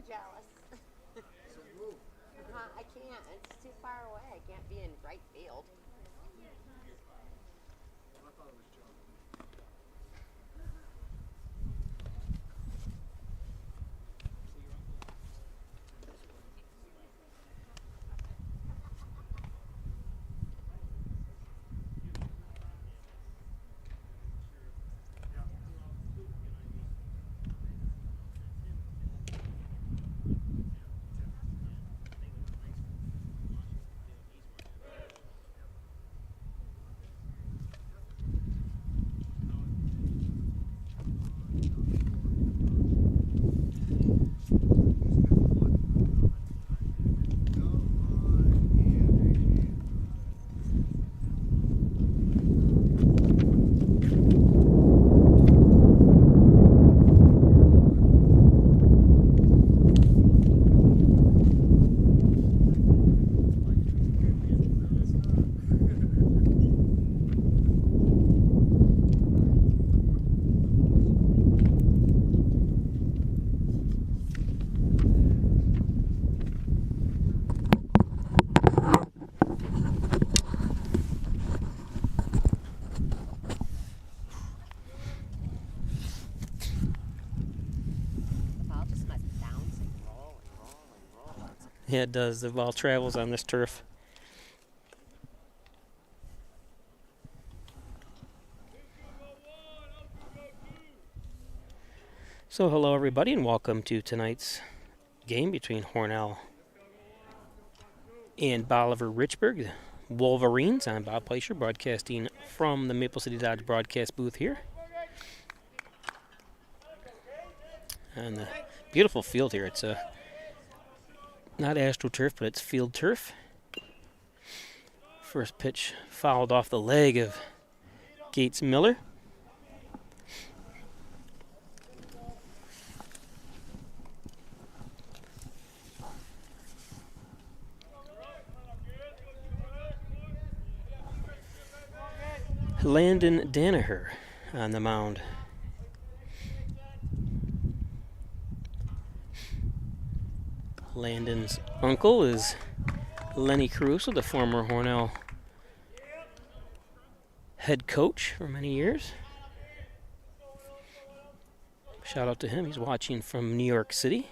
jealous. I can't. It's too far away. I can't be in right field. Yeah, it does. The ball travels on this turf. So hello everybody and welcome to tonight's game between Hornell and Bolivar Richburg. The Wolverines. I'm Bob Plaisher, broadcasting from the Maple City Dodge broadcast booth here. And the beautiful field here. It's not AstroTurf, but it's field turf. First pitch fouled off the leg of Gates Miller. Landon Danaher on the mound. Landon's uncle is Lenny Caruso, the former Hornell head coach for many years. Shout out to him. He's watching from New York City.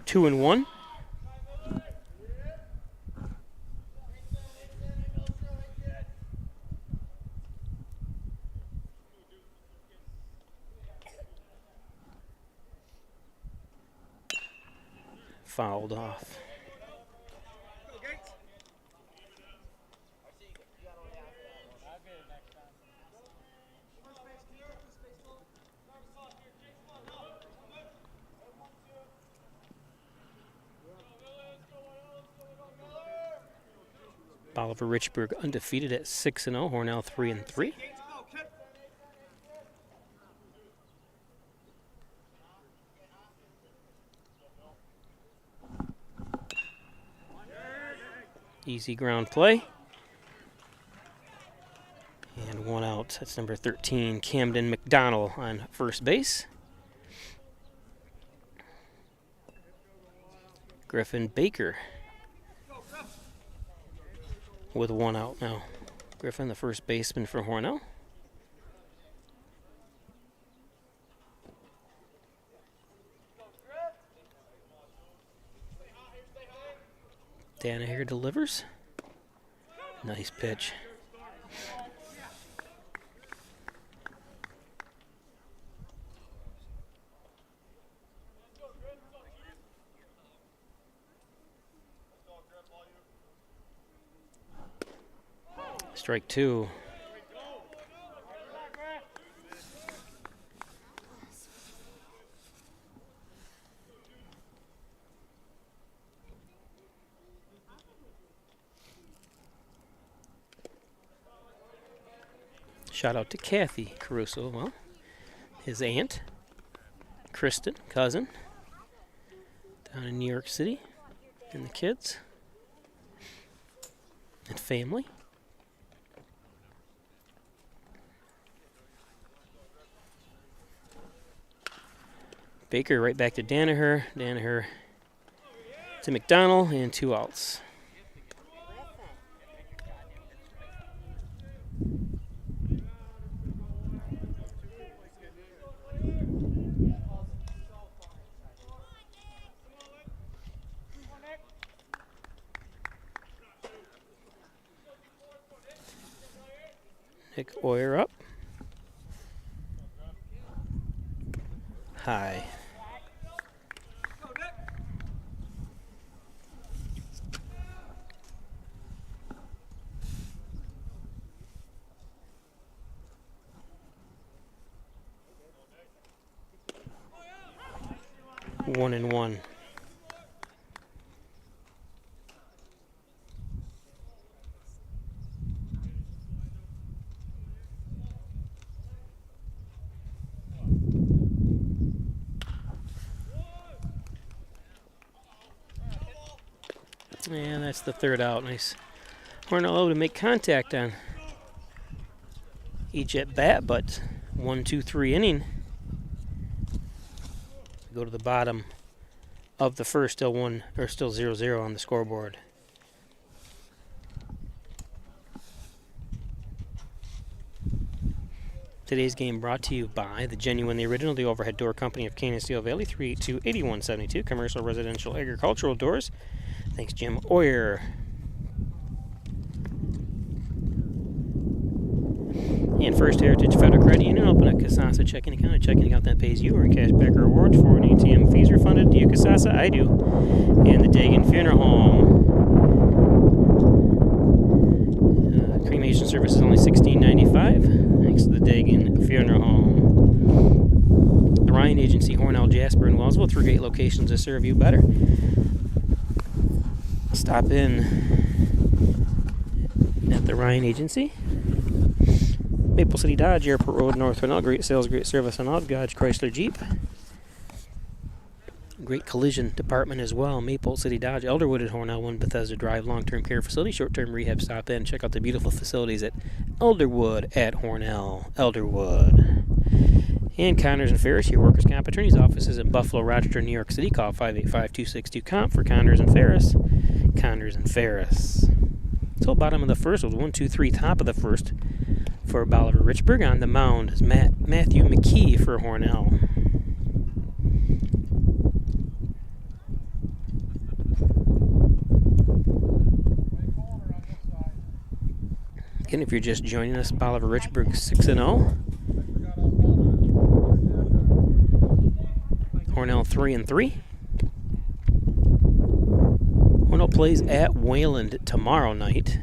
Two and one. Fouled off. Bolivar Richburg undefeated at 6-0. Hornell 3-3. Easy ground play. And one out. That's number 13, Camden McDonald on first base. Griffin Baker with one out now. Griffin, the first baseman for Hornell. Danaher delivers. Nice pitch. Strike two. Shout out to Kathy Caruso, well, his aunt, Kristen, cousin, down in New York City, and the kids and family. Baker right back to Danaher. Danaher to McDonald, and 2 outs. Nick Oyer up. High. One and one. And that's the 3rd out. Nice. Hornell to make contact on each at bat, but 1, 2, 3 inning. Go to the bottom of the first, still 0-0 on the scoreboard. Today's game brought to you by the Genuine, the Original, the Overhead Door Company of Cane and Steel Valley, 382-8172, Commercial, Residential, Agricultural Doors. Thanks, Jim Oyer. And First Heritage Federal Credit Union, open a Casasa checking account, a checking account that pays you or cashback or rewards for an ATM fees refunded. Do you, Casasa? I do. And the Dagan Funeral Home. Cremation service is only $16.95. Thanks to the Dagan Funeral Home. The Ryan Agency, Hornell, Jasper, and Wellsville, 3 great locations to serve you better. Stop in at the Ryan Agency. Maple City Dodge, Airport Road, North Hornell. Great sales, great service on all. Dodge, Chrysler, Jeep. Great collision department as well. Maple City Dodge, Elderwood at Hornell, 1 Bethesda Drive, long-term care facility, short-term rehab. Stop in. Check out the beautiful facilities at Elderwood at Hornell. Elderwood. And Connors and Ferris, your workers' comp attorney's offices in Buffalo, Rochester, New York City. Call 585-262-COMP for Connors and Ferris. Connors and Ferris. So bottom of the first was 1, 2, 3. Top of the first for Bolivar Richburg. On the mound is Matthew McKee for Hornell. Again, if you're just joining us, Bolivar Richburg 6-0. Hornell 3-3. Hornell plays at Wayland tomorrow night.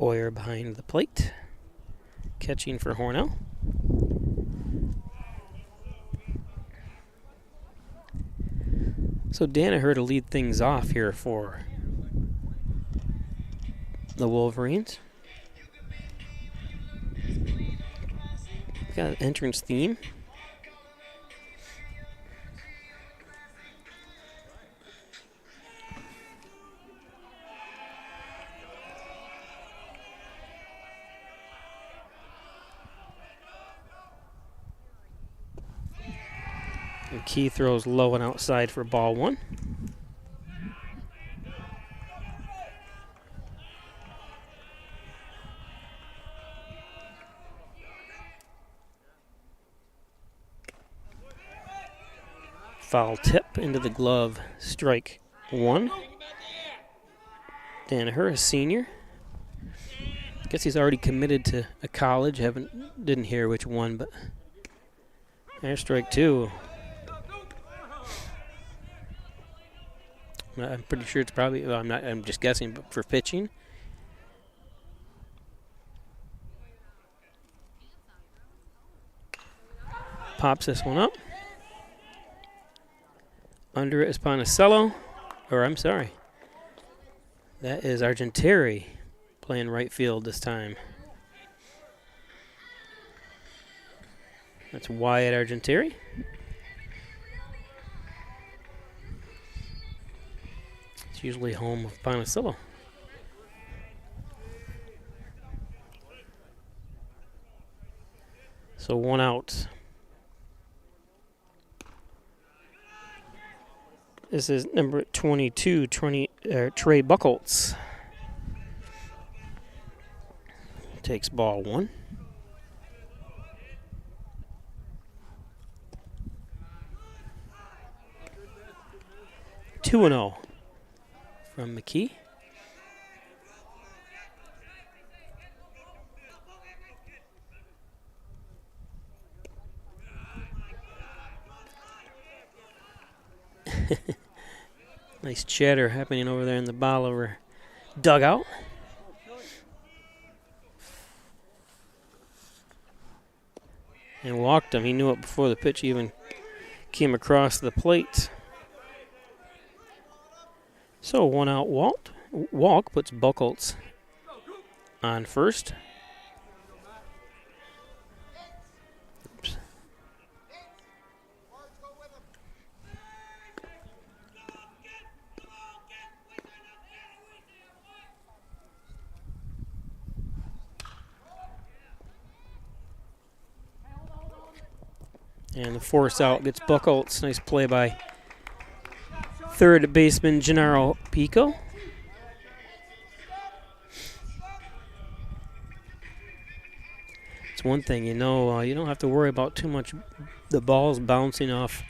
Oyer behind the plate, catching for Hornell. So Danaher to lead things off here for the Wolverines. Got an entrance theme. Key throws low and outside for ball 1. Foul tip into the glove, strike 1. Danaher, a senior. Guess he's already committed to a college. Didn't hear which one, but there's strike 2. I'm pretty sure it's probably, well, I'm just guessing, but for pitching. Pops this one up. Under it is Ponticello. Or, I'm sorry. That is Argenteri playing right field this time. That's Wyatt Argenteri. It's usually home of Ponticello. So 1 out. This is number 22, Trey Buckholtz. Takes ball 1. Two and 0 from McKee. Nice chatter happening over there in the Bolivar dugout. And walked him. He knew it before the pitch even came across the plate. So 1 out walk puts Buckholtz on first. Oops. And the force out gets Buckholtz. Nice play by third baseman Gennaro Pico. It's one thing, you don't have to worry about too much the balls bouncing off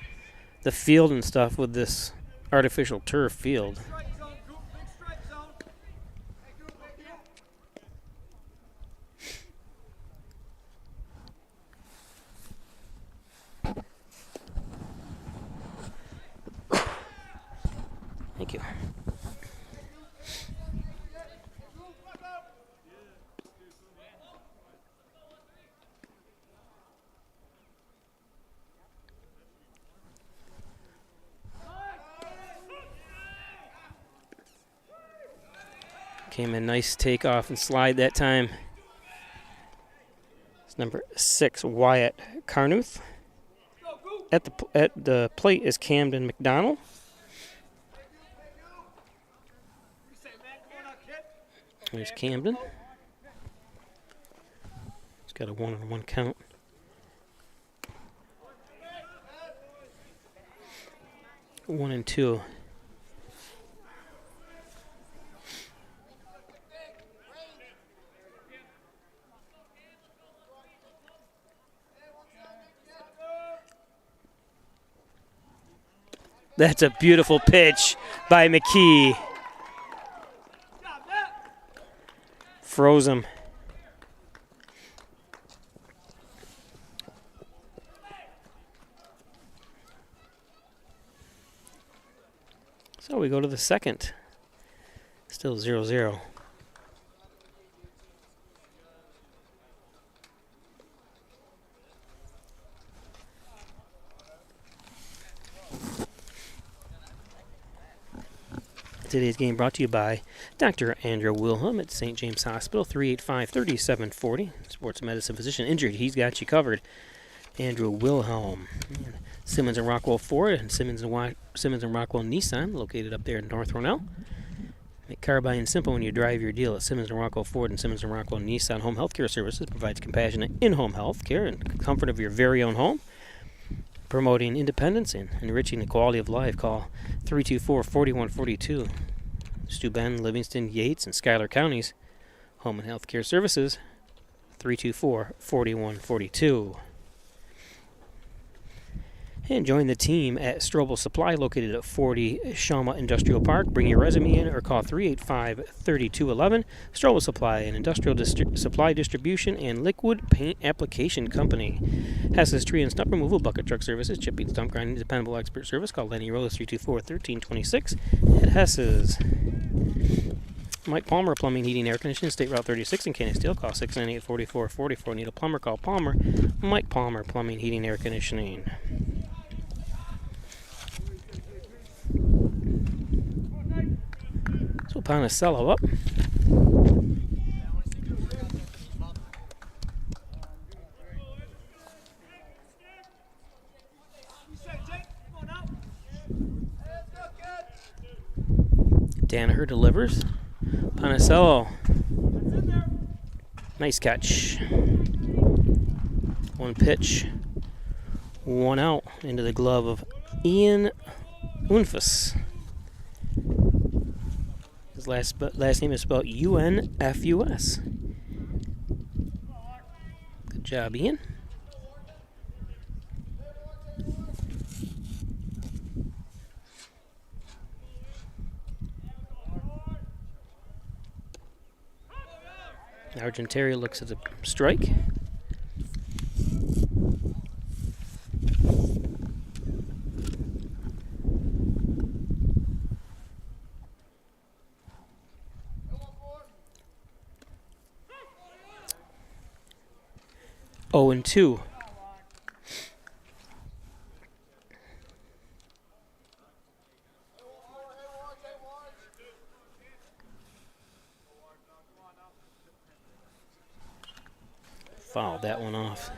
the field and stuff with this artificial turf field. Thank you. Came in nice takeoff and slide that time. It's number 6, Wyatt Carnuth. At the plate is Camden McDonald. There's Camden. He's got a 1-on-1 count. One and two. That's a beautiful pitch by McKee. Froze him. So we go to the second. Still 0-0. Today's game brought to you by Dr. Andrew Wilhelm at St. James Hospital, 385-3740. Sports medicine physician injured. He's got you covered. Andrew Wilhelm. Simmons and Rockwell Ford and Simmons and Rockwell Nissan, located up there in North Hornell. Make car buying simple when you drive your deal at Simmons and Rockwell Ford and Simmons and Rockwell Nissan. Home health care services provides compassionate in-home health care and comfort of your very own home. Promoting independence and enriching the quality of life. Call 324-4142. Steuben, Livingston, Yates, and Schuyler counties. Home and health care services, 324-4142. And join the team at Strobel Supply, located at 40 Shama Industrial Park. Bring your resume in or call 385-3211. Strobel Supply, an industrial supply distribution and liquid paint application company. Hess's Tree and Stump Removal, Bucket Truck Services, Chipping, Stump Grinding, Dependable Expert Service. Call Lenny Rose, 324-1326 at Hess's. Mike Palmer, Plumbing, Heating, Air Conditioning, State Route 36 in Canisteel. Call 698-4444. Need a plumber? Call Palmer. Mike Palmer, Plumbing, Heating, Air Conditioning. So Ponicello up. Danaher delivers. Ponicello. Nice catch. One pitch. One out into the glove of Ian Unfus. His last name is spelled U-N-F-U-S. Good job, Ian. Argentaria looks at the strike. Oh, and 2. Fouled that one off.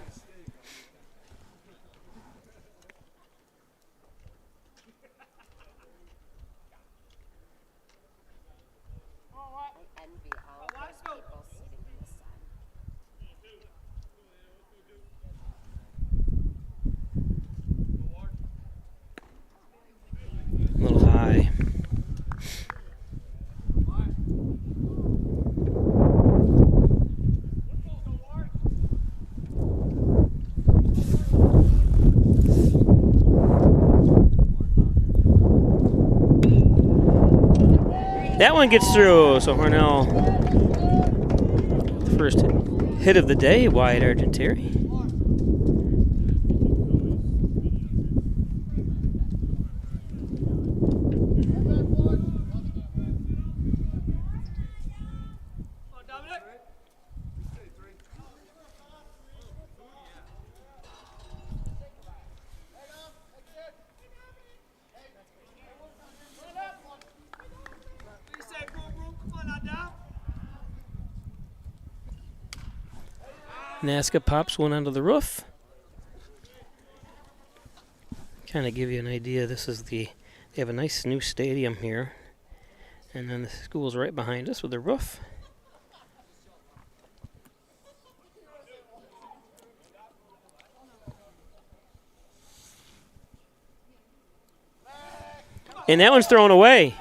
I envy all those people sitting in the sun. A little high. That one gets through, so Hornell, the first hit of the day, wide Argentary. Nazca pops one onto the roof. Kind of give you an idea, this is they have a nice new stadium here. And then the school's right behind us with the roof. And that one's thrown away.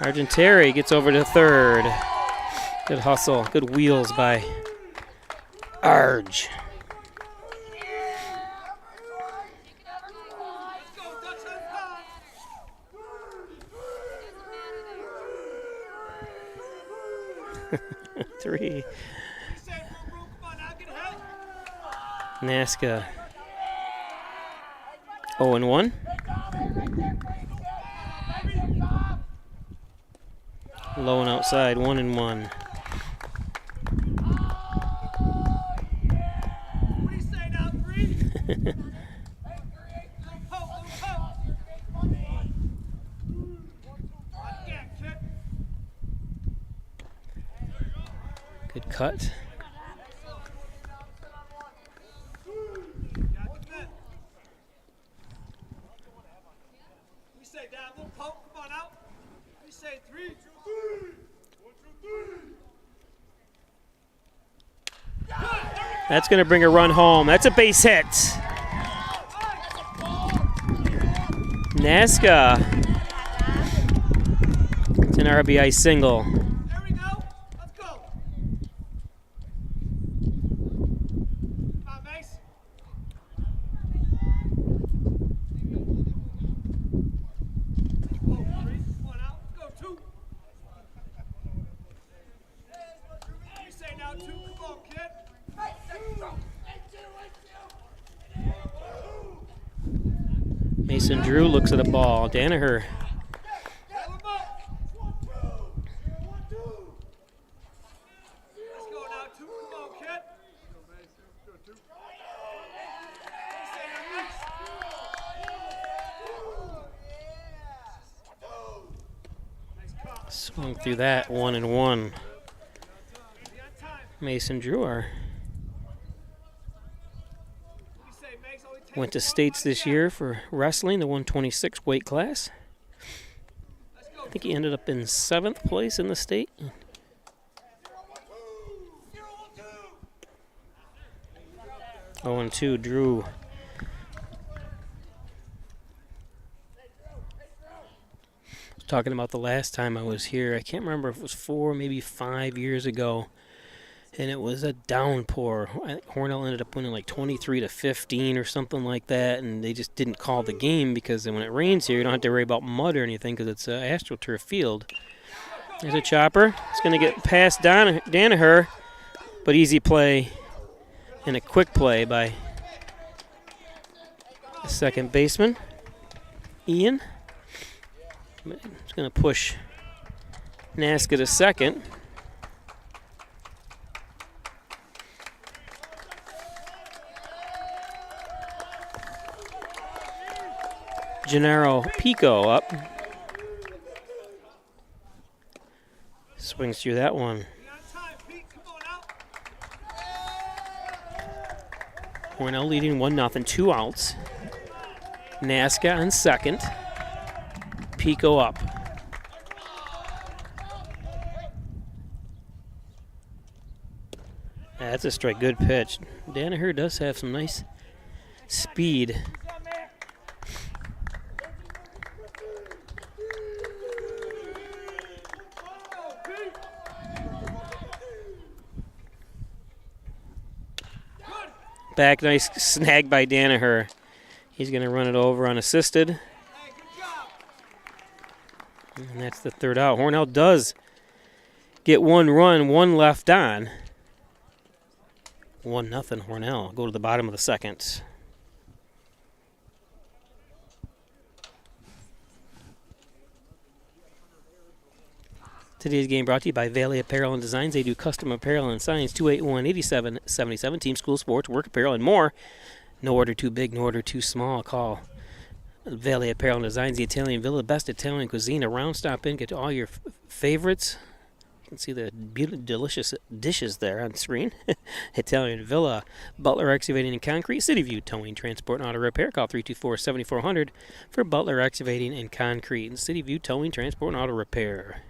Argentary gets over to third. Good hustle, good wheels by Arge. Three. Nazca. 0-1. Low and outside, 1-1. Good cut. That's going to bring a run home. That's a base hit. Nazca. It's an RBI single. There we go. Let's go. Come on, Mace. Oh, 3. One out. Go 2. You say now 2. Come on, kid. Mason Drew looks at a ball. Danaher. Swung through that, 1-1. Mason Drewer went to states this year for wrestling, the 126 weight class. I think he ended up in 7th place in the state. Oh, and 2, Drew. Talking about the last time I was here. I can't remember if it was 4, maybe 5 years ago. And it was a downpour. I think Hornell ended up winning like 23-15 or something like that. And they just didn't call the game because when it rains here, you don't have to worry about mud or anything because it's an AstroTurf field. There's a chopper. It's going to get past Danaher. But easy play and a quick play by the second baseman, Ian. It's going to push Naska to second. Gennaro Pico up. Swings through that one. Hornell leading 1-0, 2 outs. Naska on second. Pico up. That's a strike. Good pitch. Danaher does have some nice speed. Back, nice snag by Danaher. He's going to run it over unassisted. And that's the 3rd out. Hornell does get 1 run, 1 left on. 1-0 Hornell. Go to the bottom of the 2nd. Today's game brought to you by Valley Apparel and Designs. They do custom apparel and signs. 281-8777. Team School Sports, work apparel, and more. No order too big, no order too small. Call Valley Apparel and Designs, the Italian Villa, best Italian cuisine around. Stop in, get all your favorites. You can see the delicious dishes there on screen. Italian Villa, Butler Excavating and Concrete, City View Towing, Transport, and Auto Repair. Call 324-7400 for Butler Excavating and Concrete. And City View Towing, Transport, and Auto Repair.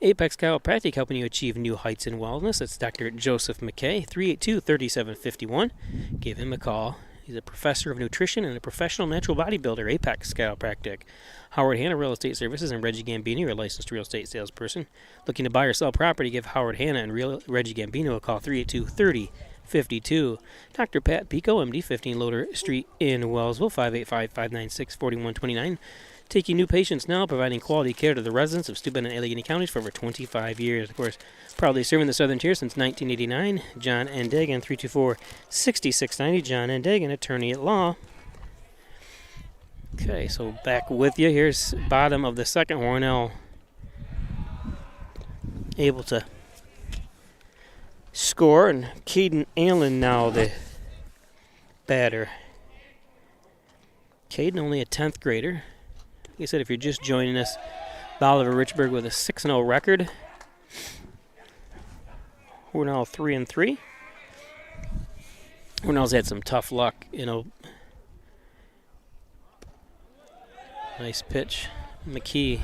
Apex Chiropractic, helping you achieve new heights in wellness. That's Dr. Joseph McKay, 382-3751. Give him a call. He's a professor of nutrition and a professional natural bodybuilder. Apex Chiropractic. Howard Hanna Real Estate Services and Reggie Gambino, your licensed real estate salesperson. Looking to buy or sell property, give Howard Hanna and Reggie Gambino a call, 382-3052. Dr. Pat Pico, MD, 15 Loader Street in Wellsville, 585-596-4129. Taking new patients now, providing quality care to the residents of Steuben and Allegheny counties for over 25 years. Of course, proudly serving the Southern Tier since 1989. John N. Dagan, 324-6690. John N. Dagan, attorney at law. Okay, so back with you. Here's bottom of the 2nd. Hornell able to score, and Caden Allen now the batter. Caden, only a 10th grader. Like I said, if you're just joining us, Bolivar Richburg with a 6-0 record. Hornell 3-3. Hornell's had some tough luck, Nice pitch. McKee.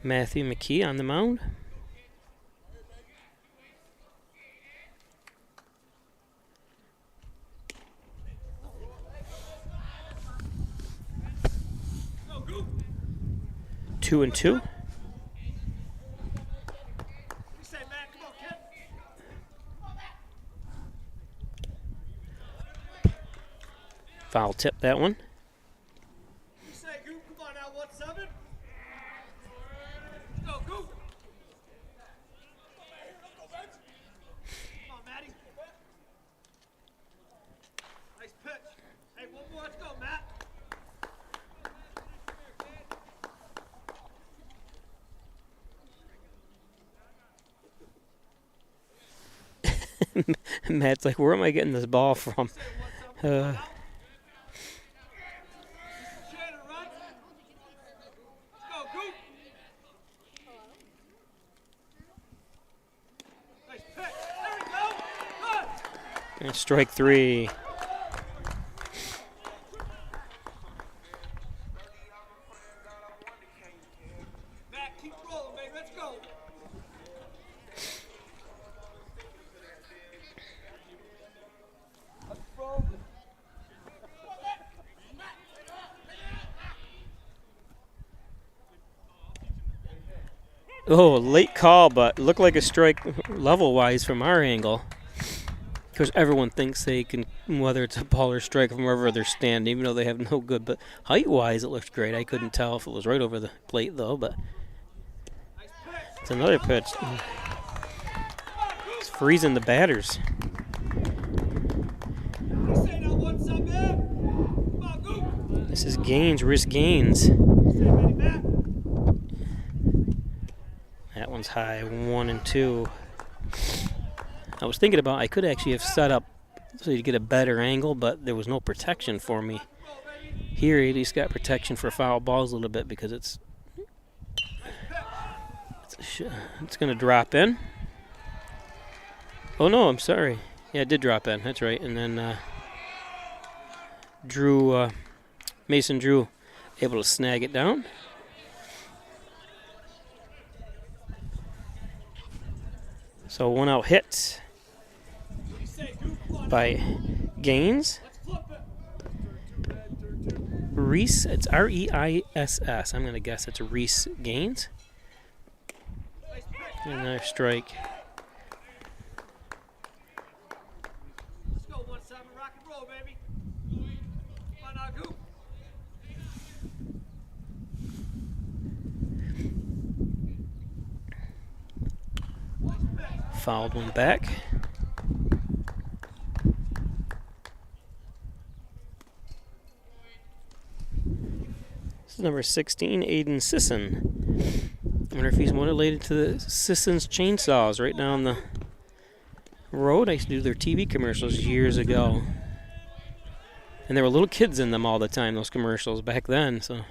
Matthew McKee on the mound. Two and two. Foul tip that one. Nice pitch. Hey, one more. Let's go, Matt. Matt's like, where am I getting this ball from? And strike 3. Matt, keep rolling, baby. Let's go. Let's roll. Oh, late call, but looked like a strike level-wise from our angle. Of course, everyone thinks they can, whether it's a ball or strike from wherever they're standing, even though they have no good. But height-wise, it looked great. I couldn't tell if it was right over the plate, though. But it's another pitch. It's freezing the batters. This is Gaines, Rhys Gaines. That one's high, 1 and 2. I was thinking about I could actually have set up so you get a better angle, but there was no protection for me. Here, at least got protection for foul balls a little bit because it's going to drop in. Oh no, I'm sorry. Yeah, it did drop in. That's right. And then Mason Drew, able to snag it down. So 1 out hit by Gaines. Rhys, it's R-E-I-S-S. I'm going to guess it's Rhys Gaines. And another strike. Let's go, 1-7, rock and roll, baby. Come on now, Goop. Fouled one back. This is number 16, Aiden Sisson. I wonder if he's more related to the Sisson's Chainsaws right down the road. I used to do their TV commercials years ago. And there were little kids in them all the time, those commercials back then. So.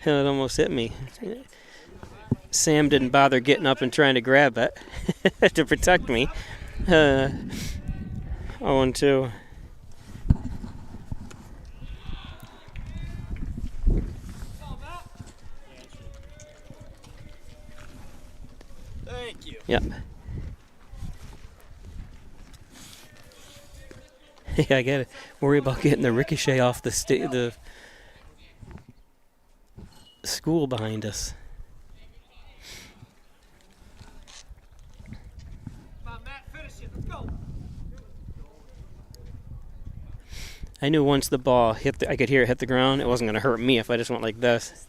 It almost hit me. Sam didn't bother getting up and trying to grab it to protect me. 0-2. Thank you. Yep. Yeah, I gotta worry about getting the ricochet off the school behind us. Come on, Matt, finish it. Let's go. I knew once the ball hit, I could hear it hit the ground. It wasn't gonna hurt me if I just went like this.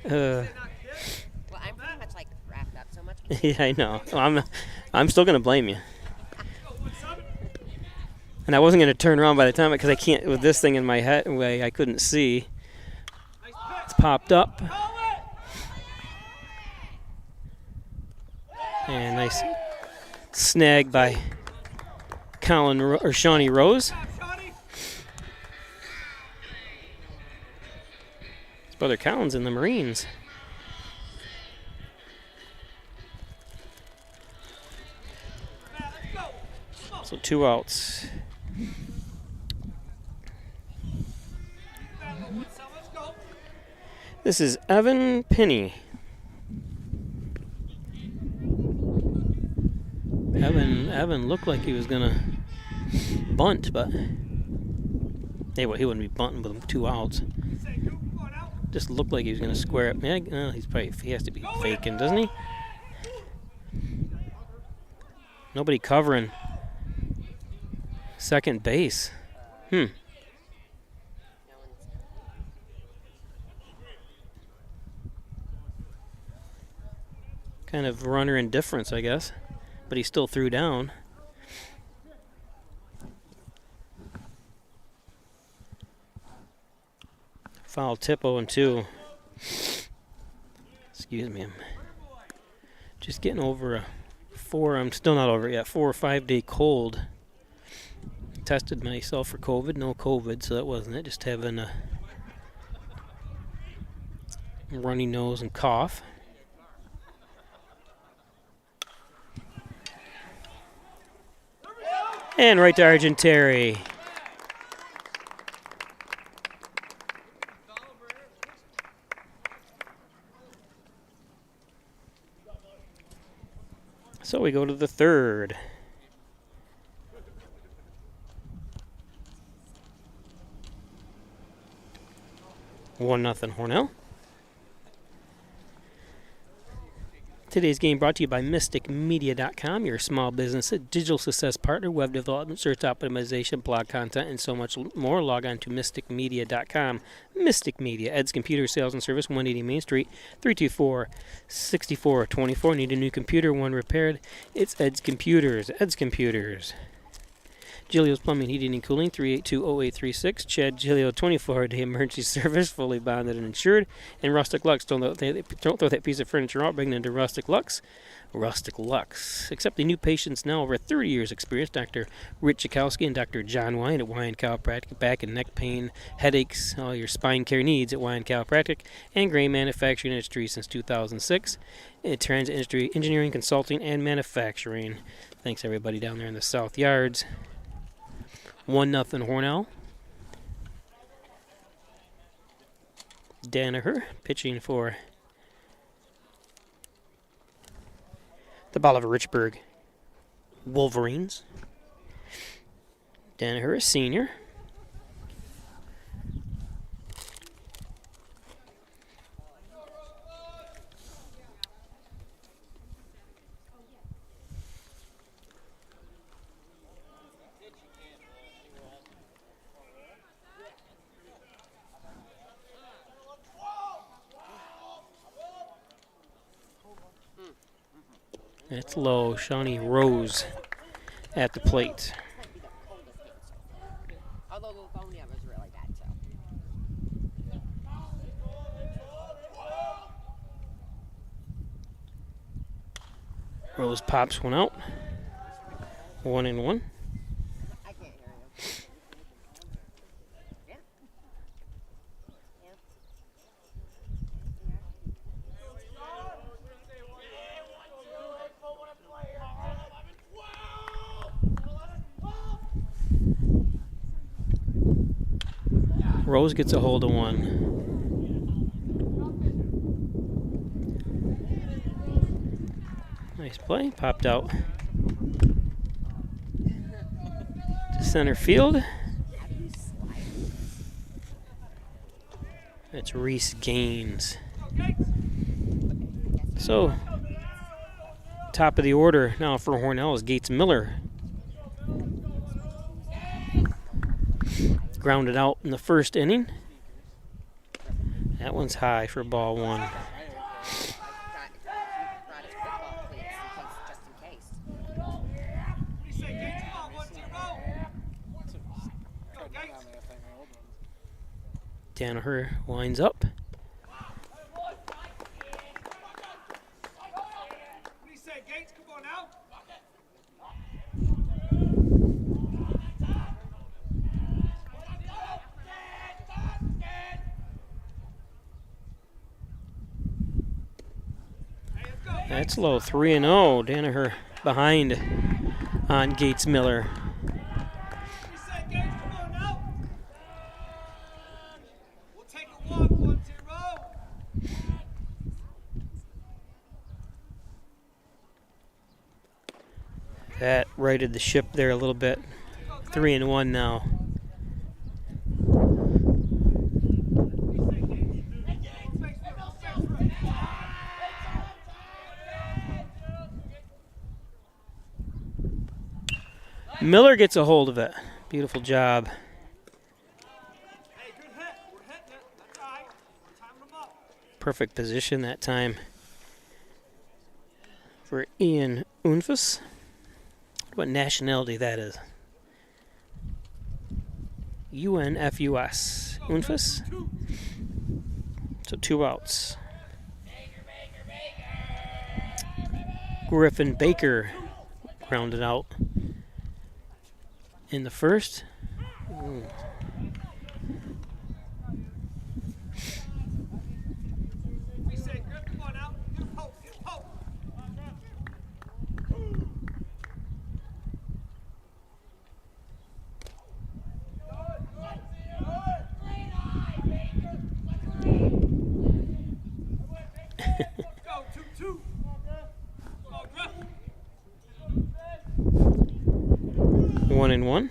Well, I'm pretty much like wrapped up so much. Yeah, I know. Well, I'm still gonna blame you. And I wasn't gonna turn around by the time because I can't with this thing in my head way. I couldn't see. It's popped up. And nice snag by Shawnee Rose. His brother Colin's in the Marines. So 2 outs. This is Evan Penny. Evan looked like he was gonna bunt, but he wouldn't be bunting with 2 outs. Just looked like he was gonna square up. Yeah, he has to be faking, doesn't he? Nobody covering second base. Kind of runner indifference, I guess. But he still threw down. Foul tip 0-2. Excuse me. I'm just getting over I'm still not over it yet, 4 or 5 day cold. Tested myself for COVID, no COVID, so that wasn't it. Just having a Runny nose and cough. And right to Argentary. So we go to the third. 1-0 Hornell. Today's game brought to you by MysticMedia.com, your small business digital success partner, web development, search optimization, blog content, and so much more. Log on to MysticMedia.com. Mystic Media, Ed's Computer Sales and Service, 180 Main Street, 324-6424. Need a new computer, one repaired? It's Ed's Computers. Ed's Computers. Gilio's Plumbing, Heating, and Cooling, 382-0836. Chad Gilio, 24-day emergency service, fully bonded and insured. And Rustic Lux, don't throw that piece of furniture out, bring it into Rustic Lux. Rustic Lux. Accepting new patients now, over 30 years experience. Dr. Rich Chakowski and Dr. John Wine at Wine Chiropractic. Back and neck pain, headaches, all your spine care needs at Wine Chiropractic. And Gray Manufacturing Industry since 2006. Transit Industry, Engineering, Consulting, and Manufacturing. Thanks everybody down there in the South Yards. 1-0 Hornell. Danaher pitching for the Bolivar Richburg Wolverines. Danaher, a senior. It's low. Shawnee Rose at the plate. Although Livonia was really bad too. Rose pops one out. 1-1. I can't hear you. Yeah. Yeah. Rose gets a hold of one. Nice play. Popped out to center field. It's Reese Gaines. So, top of the order now for Hornell is Gates Miller. Grounded out in the first inning. That one's high for ball one. Brought his football cleats just in case. Danaher winds up. That's low, 3-0. Danaher behind on Gates Miller. That righted the ship there a little bit. 3-1 now. Miller gets a hold of it. Beautiful job. Perfect position that time for Ian Unfus. What nationality that is. UNFUS. Unfus. So 2 outs. Griffin Baker grounded out in the first. 1-1.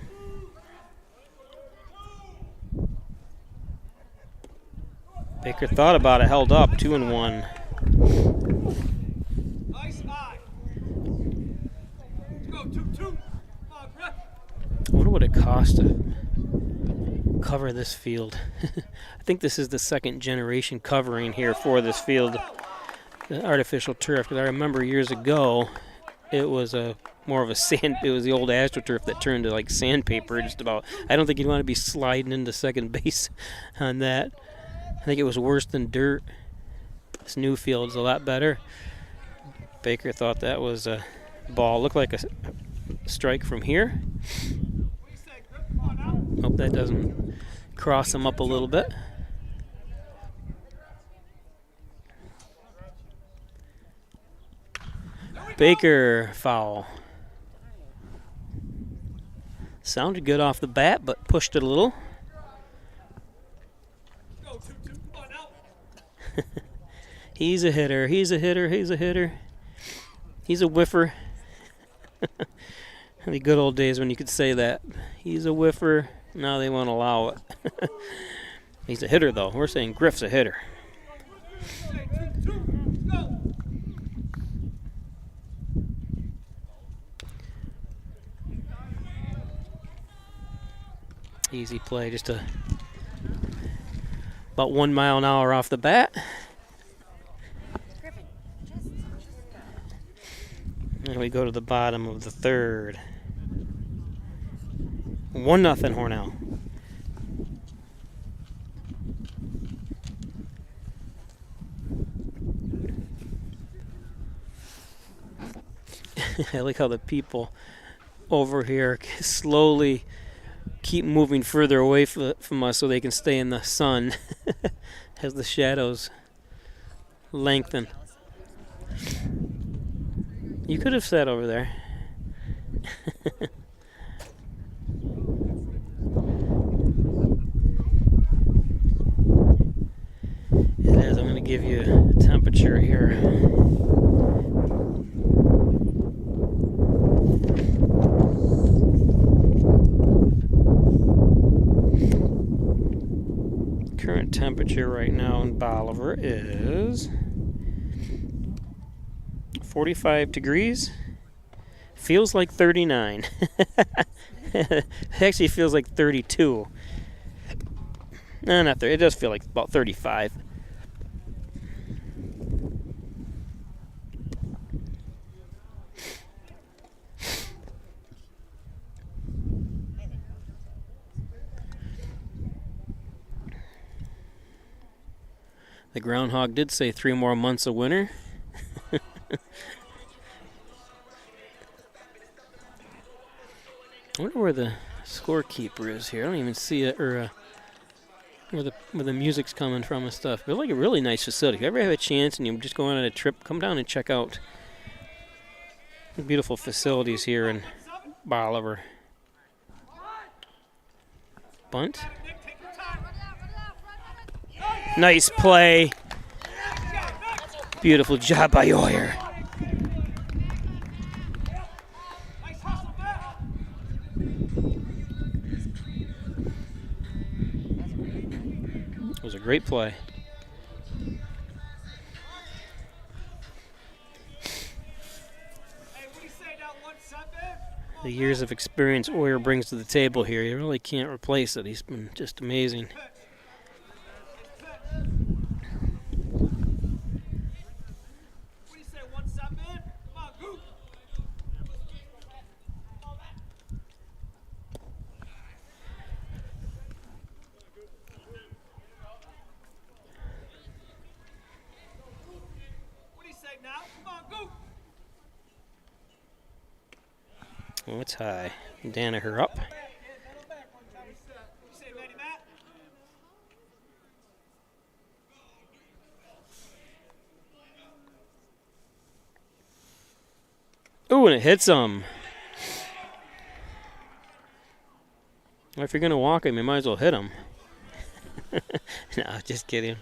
Baker thought about it, held up, 2-1. Nice eye. Let's go, 2-2. Come on, Griff. I wonder what it costs to cover this field. I think this is the second generation covering here for this field, the artificial turf. Because I remember years ago, it was more of a sand. It was the old AstroTurf that turned to like sandpaper. Just about. I don't think you'd want to be sliding into second base on that. I think it was worse than dirt. This new field's a lot better. Baker thought that was a ball. Looked like a strike from here. Hope that doesn't cross him up a little bit. Baker foul. Sounded good off the bat, but pushed it a little. He's a hitter. He's a hitter. He's a hitter. He's a whiffer. The good old days when you could say that. He's a whiffer. Now they won't allow it. He's a hitter, though. We're saying Griff's a hitter. Easy play, just about 1 mile an hour off the bat. And we go to the bottom of the third. 1-0 Hornell. I like how the people over here slowly keep moving further away from us so they can stay in the sun as the shadows lengthen. You could have sat over there. It is. I'm going to give you a temperature here. Current temperature right now in Bolivar is 45 degrees. Feels like 39. It actually feels like 32. No, not 30. It does feel like about 35. The groundhog did say 3 more months of winter. I wonder where the scorekeeper is here. I don't even see it, or where the music's coming from and stuff. But like a really nice facility. If you ever have a chance and you're just going on a trip, come down and check out the beautiful facilities here in Bolivar. Bunt. Nice play. Beautiful job by Oyer. It was a great play. The years of experience Oyer brings to the table here, you really can't replace it. He's been just amazing. Oh, it's high. Danaher up. Ooh, and it hits him. Well, if you're going to walk him, you might as well hit him. No, just kidding.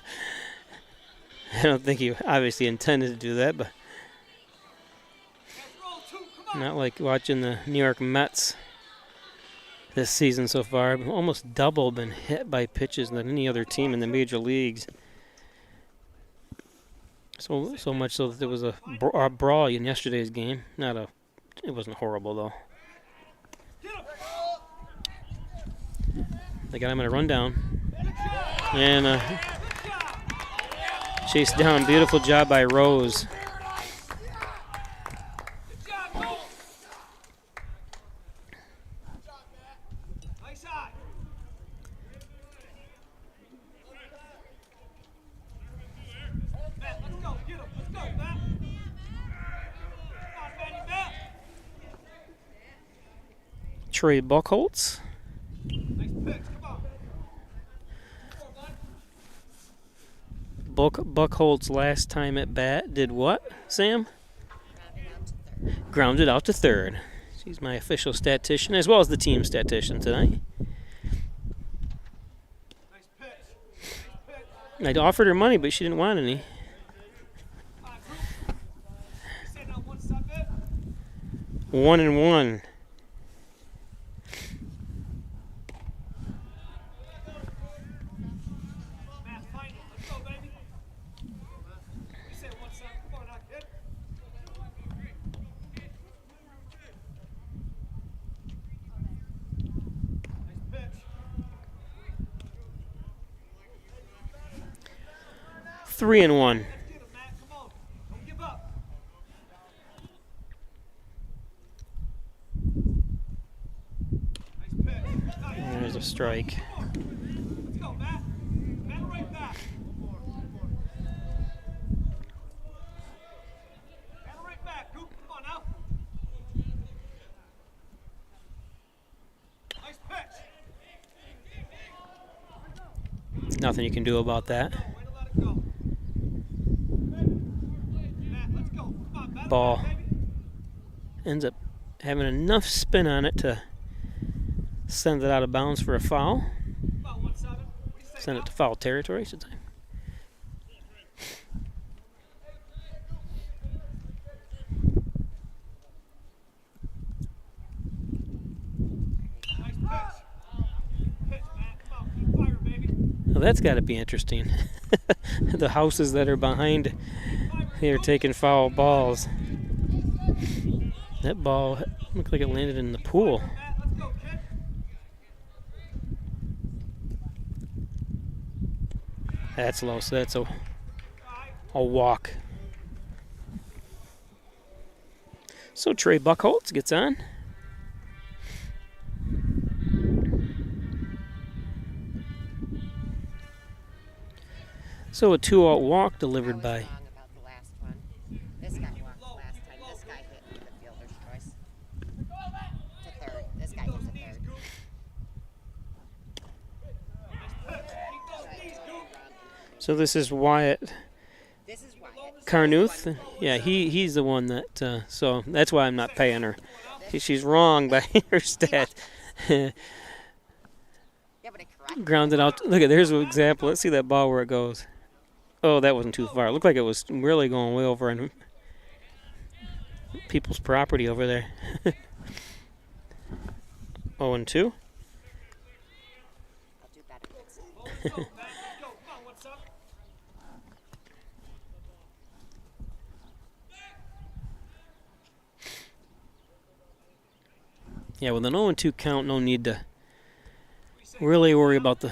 I don't think he obviously intended to do that, but not like watching the New York Mets this season so far. Almost double been hit by pitches than any other team in the major leagues. So much so that there was a brawl in yesterday's game. It wasn't horrible though. They got him in a rundown. And chased down. Beautiful job by Rose. Trey Buckholz. Buckholz last time at bat did what, Sam? Grounded out to third. She's my official statistician as well as the team statistician tonight. I offered her money, but she didn't want any. 1-1. Three and one. There's a strike. Nothing you can do about that. Ball ends up having enough spin on it to send it out of bounds for a foul. Send it to foul territory, I should say. Well, that's got to be interesting. The houses that are behind here taking foul balls. That ball looked like it landed in the pool. That's low, so that's a walk. So Trey Buckholz gets on. So a 2-out walk delivered by. This guy walked last time. This guy hit the fielder's choice. To third. This guy hit to third. So this is Wyatt. This is Wyatt. Carnuth. Yeah, he's the one that. So that's why I'm not paying her. She's wrong by her stat. Grounded out. Look at there's an example. Let's see that ball where it goes. Oh, that wasn't too far. It looked like it was really going way over on people's property over there. 0-2. I'll do better next time. Yeah, with an 0-2 count, no need to really worry about the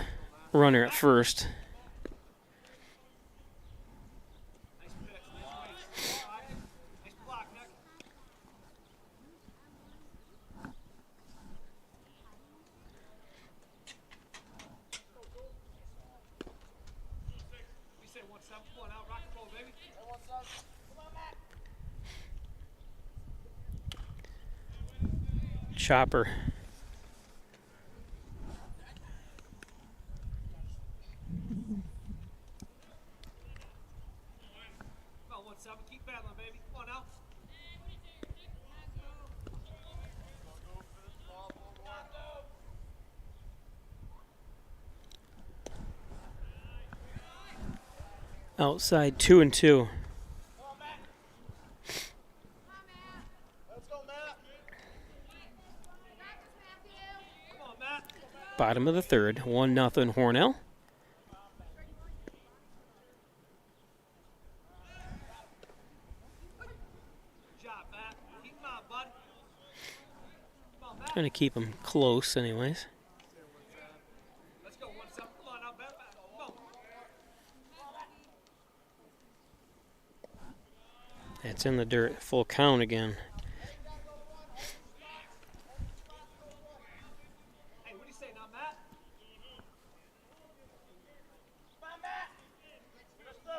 runner at first. Chopper. Keep battling, baby. Come on now. Outside 2-2. Bottom of the third, 1-0 Hornell. Good job, Matt. Keep him on, bud. Come on, Matt. Trying to keep them close anyways. Let's go 1-7. Come on now, Matt. Come on. That's in the dirt. Full count again. Hey, what do you say now, Matt? Come on, Matt. Let's go.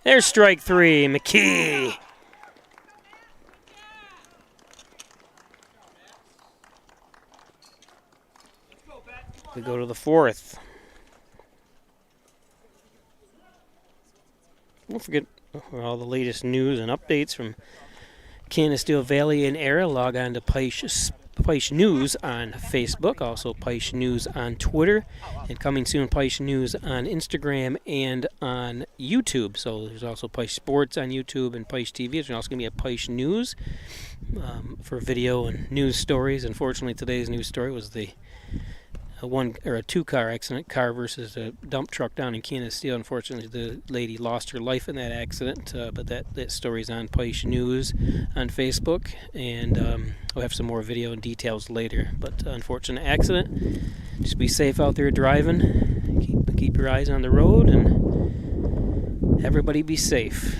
There's strike 3, McKee. Let's go, Matt. Come on. We go to the fourth. Don't forget all the latest news and updates from Canisteo Valley and area. Log on to Peisch News on Facebook, also Peisch News on Twitter, and coming soon Peisch News on Instagram and on YouTube. So there's also Peisch Sports on YouTube and Peisch TV. There's also going to be a Peisch News for video and news stories. Unfortunately, today's news story was a two-car accident, car versus a dump truck down in Canisteo. Unfortunately, the lady lost her life in that accident, but that story's on Peisch News on Facebook, and we'll have some more video and details later. But unfortunate accident. Just be safe out there driving. Keep your eyes on the road, and everybody be safe.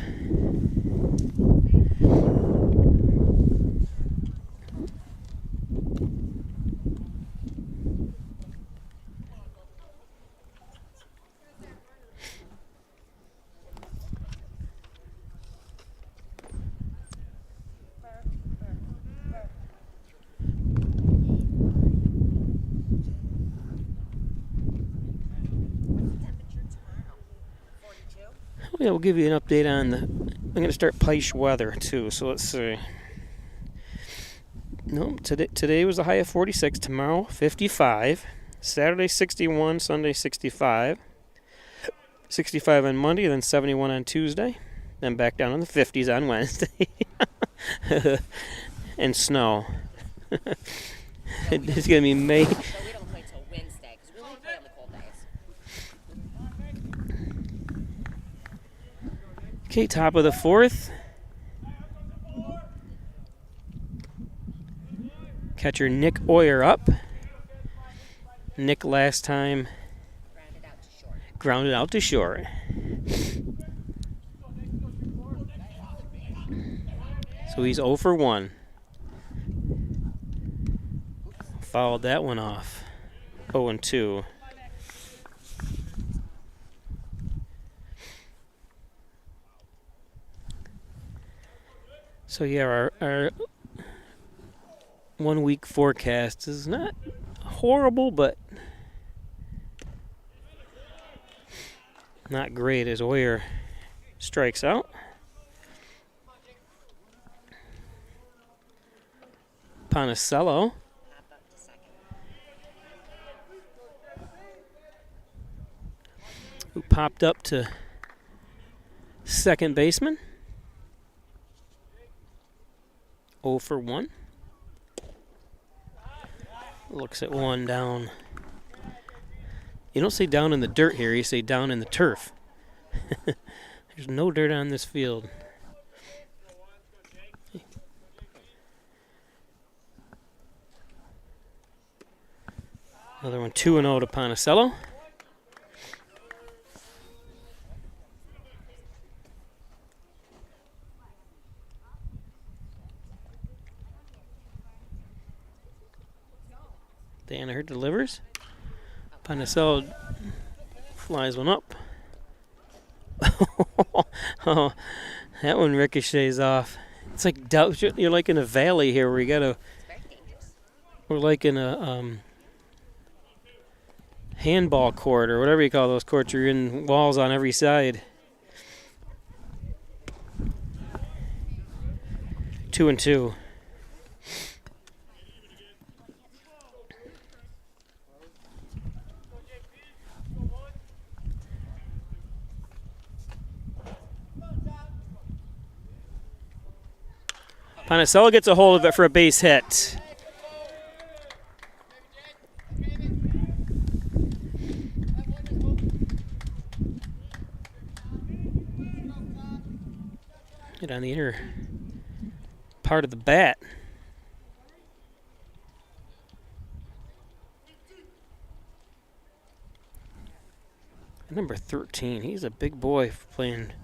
Yeah, we'll give you an update on I'm going to start Peisch weather too. So let's see. No, today was a high of 46. Tomorrow 55. Saturday 61. Sunday 65. 65 on Monday, then 71 on Tuesday. Then back down in the 50s on Wednesday. And snow. It's going to be May. But we don't play till Wednesday because we only play on the cold days. Okay, top of the fourth. Catcher Nick Oyer up. Nick last time grounded out to short. So he's 0 for 1. Fouled that one off. 0 and 2. So yeah, our 1 week forecast is not horrible, but not great as Oyer strikes out. Ponicello who popped up to second baseman. 0 for 1. Looks at one down. You don't say down in the dirt here, you say down in the turf. There's no dirt on this field. Another one 2-0 to Ponicello. Danaher delivers. Ponicello flies one up. Oh, that one ricochets off. It's like you're like in a valley here where you gotta. We're like in a handball court or whatever you call those courts. You're in walls on every side. 2 and 2. Ponicello gets a hold of it for a base hit. Hit on the inner part of the bat. Number 13, he's a big boy playing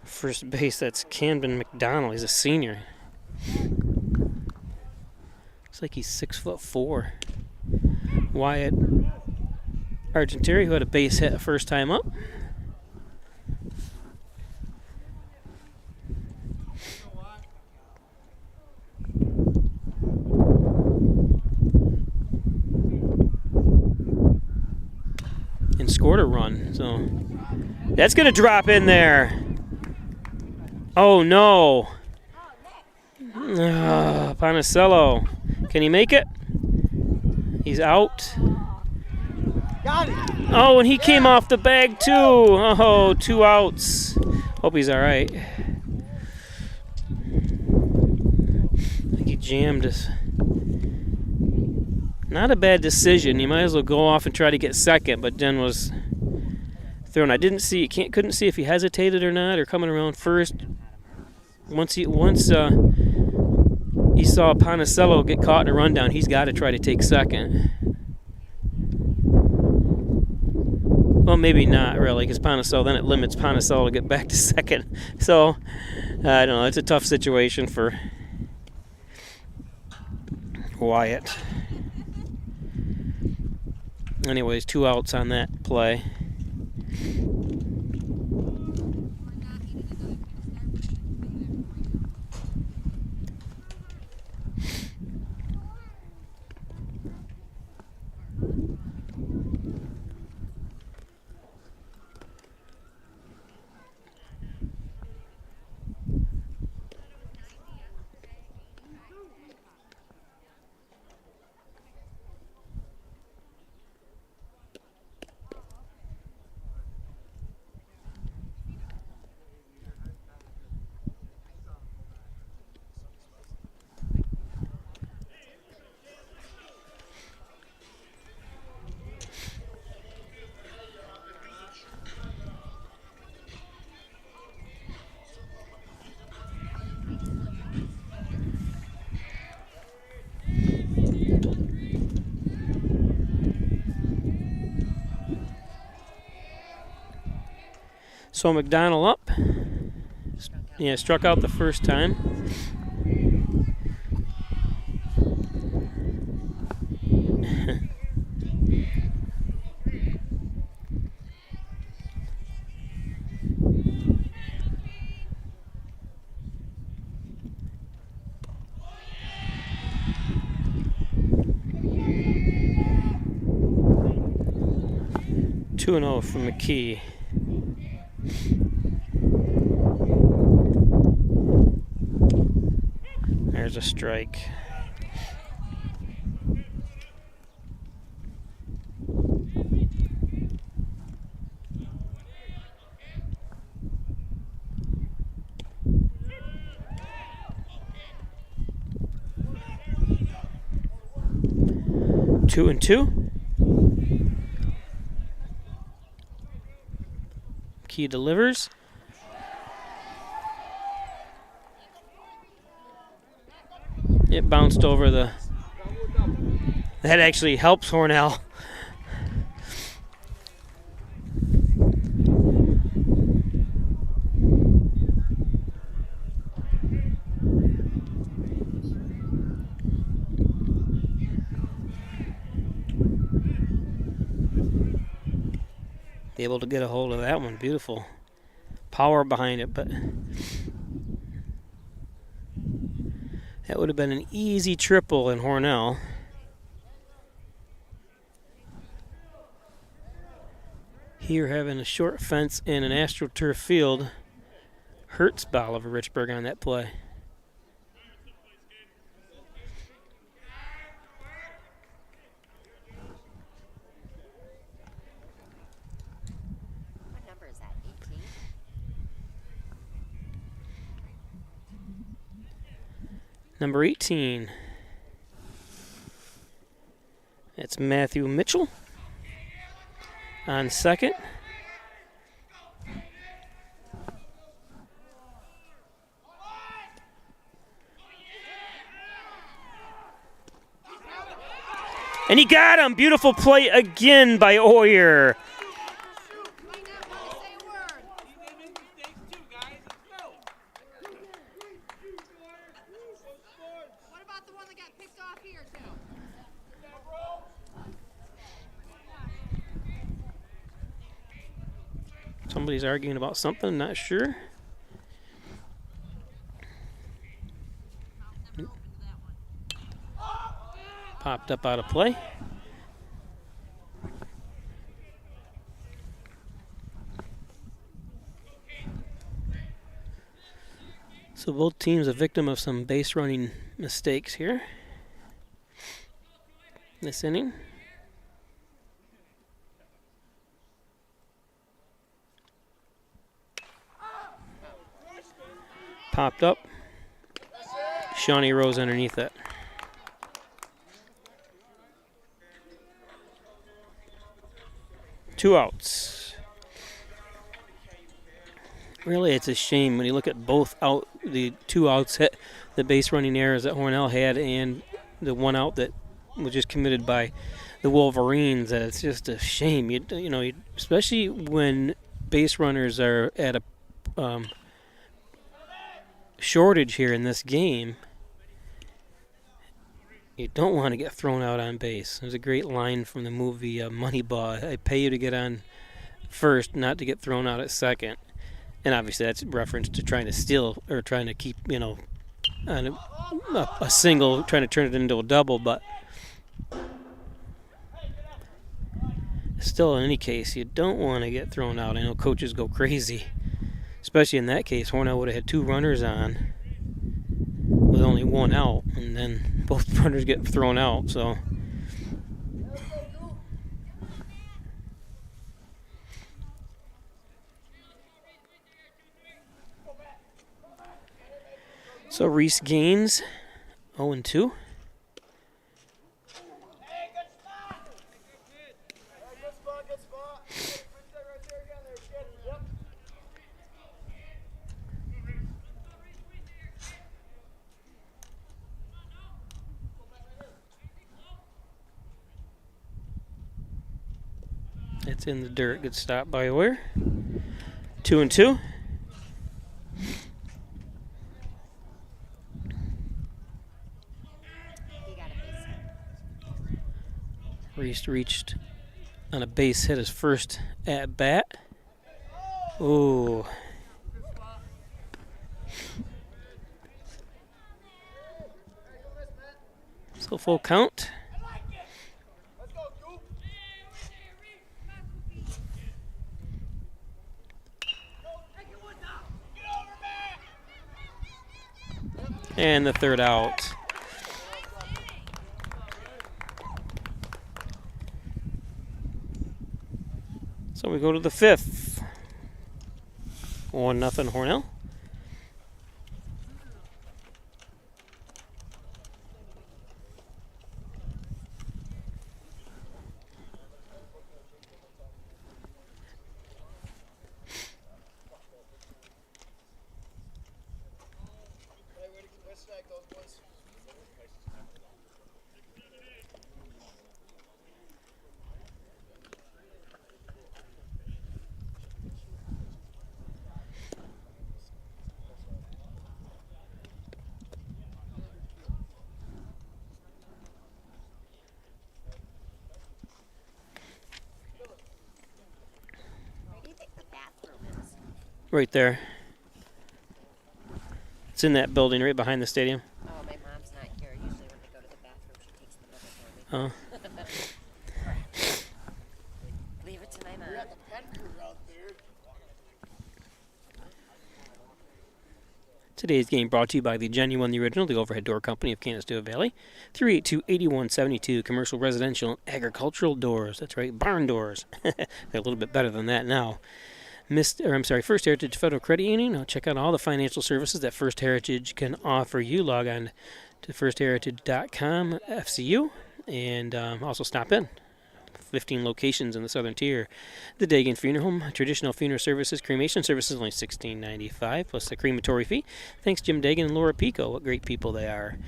first base. That's Camden McDonald. He's a senior. Looks like he's 6'4". Wyatt Argenteri, who had a base hit first time up. And scored a run, so that's going to drop in there. Oh no. Ponicello. Can he make it? He's out. Got it. Oh, and he came off the bag too. Oh, 2 outs. Hope he's all right. I think he jammed us. Not a bad decision. You might as well go off and try to get second, but Jen was thrown. I couldn't see if he hesitated or not, or coming around first. Once he saw Ponicello get caught in a rundown, he's got to try to take second. Well, maybe not really, because Ponicello, then it limits Ponicello to get back to second. So I don't know. It's a tough situation for Wyatt. Anyways, 2 outs on that play. So McDonald up. Yeah, struck out the first time. Two and 0 from McKee. There's a strike. Two and 2. Key delivers. It bounced over the... That actually helps Hornell. Able to get a hold of that one. Beautiful power behind it, but that would have been an easy triple in Hornell. Here having a short fence and an AstroTurf field hurts Bolivar Richburg on that play. What number is that? 18? Number 18. It's Matthew Mitchell on second. And he got him. Beautiful play again by Oyer. What about the one that got picked off here, too? Somebody's arguing about something, not sure. Popped up out of play. So both teams a victim of some base running mistakes here this inning. Popped up. Shawnee Rose underneath it. Two outs. Really, it's a shame when you look at both out, the two outs hit, the base running errors that Hornell had, and the one out that was just committed by the Wolverines. It's just a shame. You know, especially when base runners are at a shortage here in this game. You don't want to get thrown out on base. There's a great line from the movie Moneyball. I pay you to get on first, not to get thrown out at second. And obviously that's reference to trying to steal or trying to keep, you know, on a single, trying to turn it into a double. But still, in any case, you don't want to get thrown out. I know coaches go crazy, especially in that case. Hornell would have had two runners on with only one out, and then both runners get thrown out. So Reese Gaines, 0-2. It's in the dirt. Good stop by Oyer. 2-2. Reese reached on a base hit his first at bat. Ooh. So full count. And the third out. So we go to the fifth. 1-0 Hornell. Right there. It's in that building right behind the stadium. Oh, my mom's not here. Usually when they go to the bathroom, she takes them over for me. Oh. Leave it to my mom. Today's game brought to you by the Genuine, the Original, the Overhead Door Company of Canastota Valley. 382-8172, commercial, residential, and agricultural doors. That's right, barn doors. They're a little bit better than that now. First Heritage Federal Credit Union. Check out all the financial services that First Heritage can offer you. Log on to firstheritage.com FCU, and also stop in. 15 locations in the southern tier. The Dagan Funeral Home, traditional funeral services, cremation services, only $16.95 plus the crematory fee. Thanks Jim Dagan and Laura Pico, what great people they are.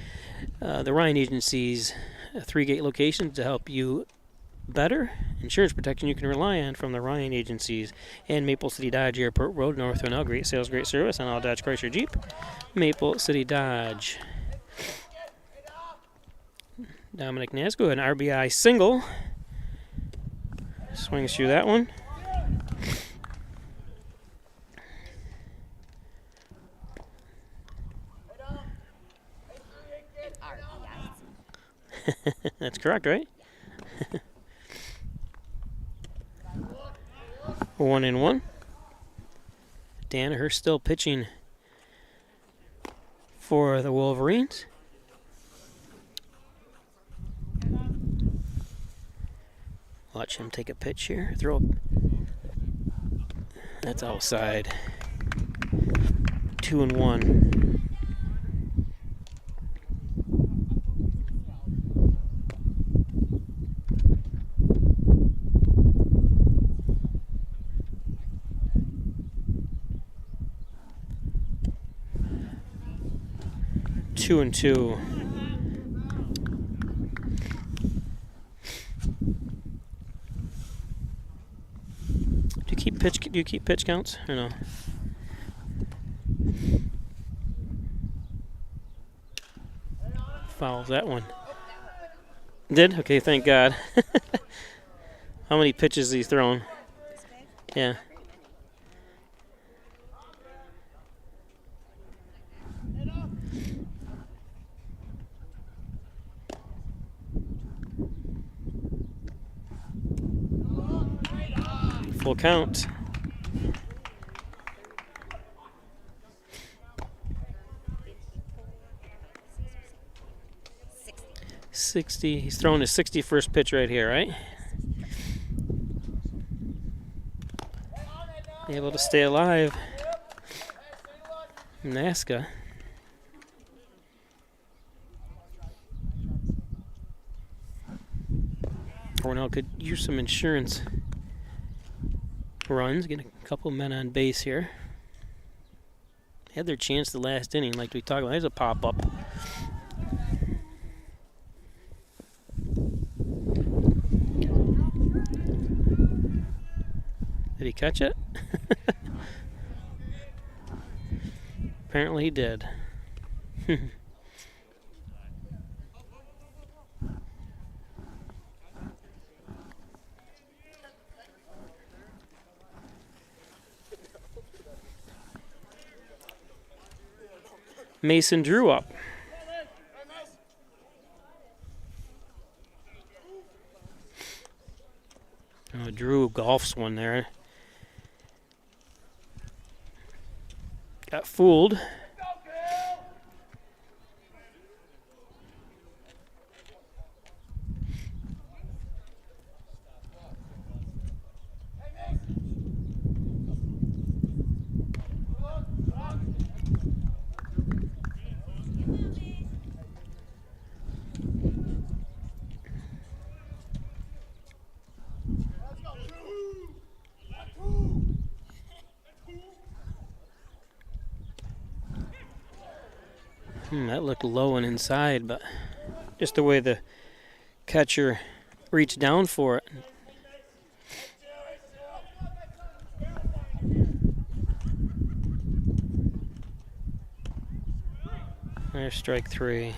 The Ryan Agency's 3-gate locations to help you better insurance protection you can rely on from the Ryan Agencies, and Maple City Dodge Airport Road, North Hornell. Great sales, great service on all Dodge, Chrysler, Jeep. Maple City Dodge. Dominic Nasco, an RBI single. Swings through that one. That's correct, right? 1-1. Danaher still pitching for the Wolverines. Watch him take a pitch here. Throw. That's outside. 2-1. Two and two. Do you keep pitch counts or no? Fouls that one. Did? Okay, thank God. How many pitches has he thrown? Yeah. Full count. 60. He's throwing his 61st pitch right here, right? Able to stay alive. Nasca. Hornell could use some insurance runs. Get a couple men on base here. Had their chance the last inning, like we talked about. There's a pop-up. Did he catch it? Apparently he did. Mason Drew up. Oh, Drew golfs one there. Got fooled. That looked low and inside, but just the way the catcher reached down for it. There's strike three.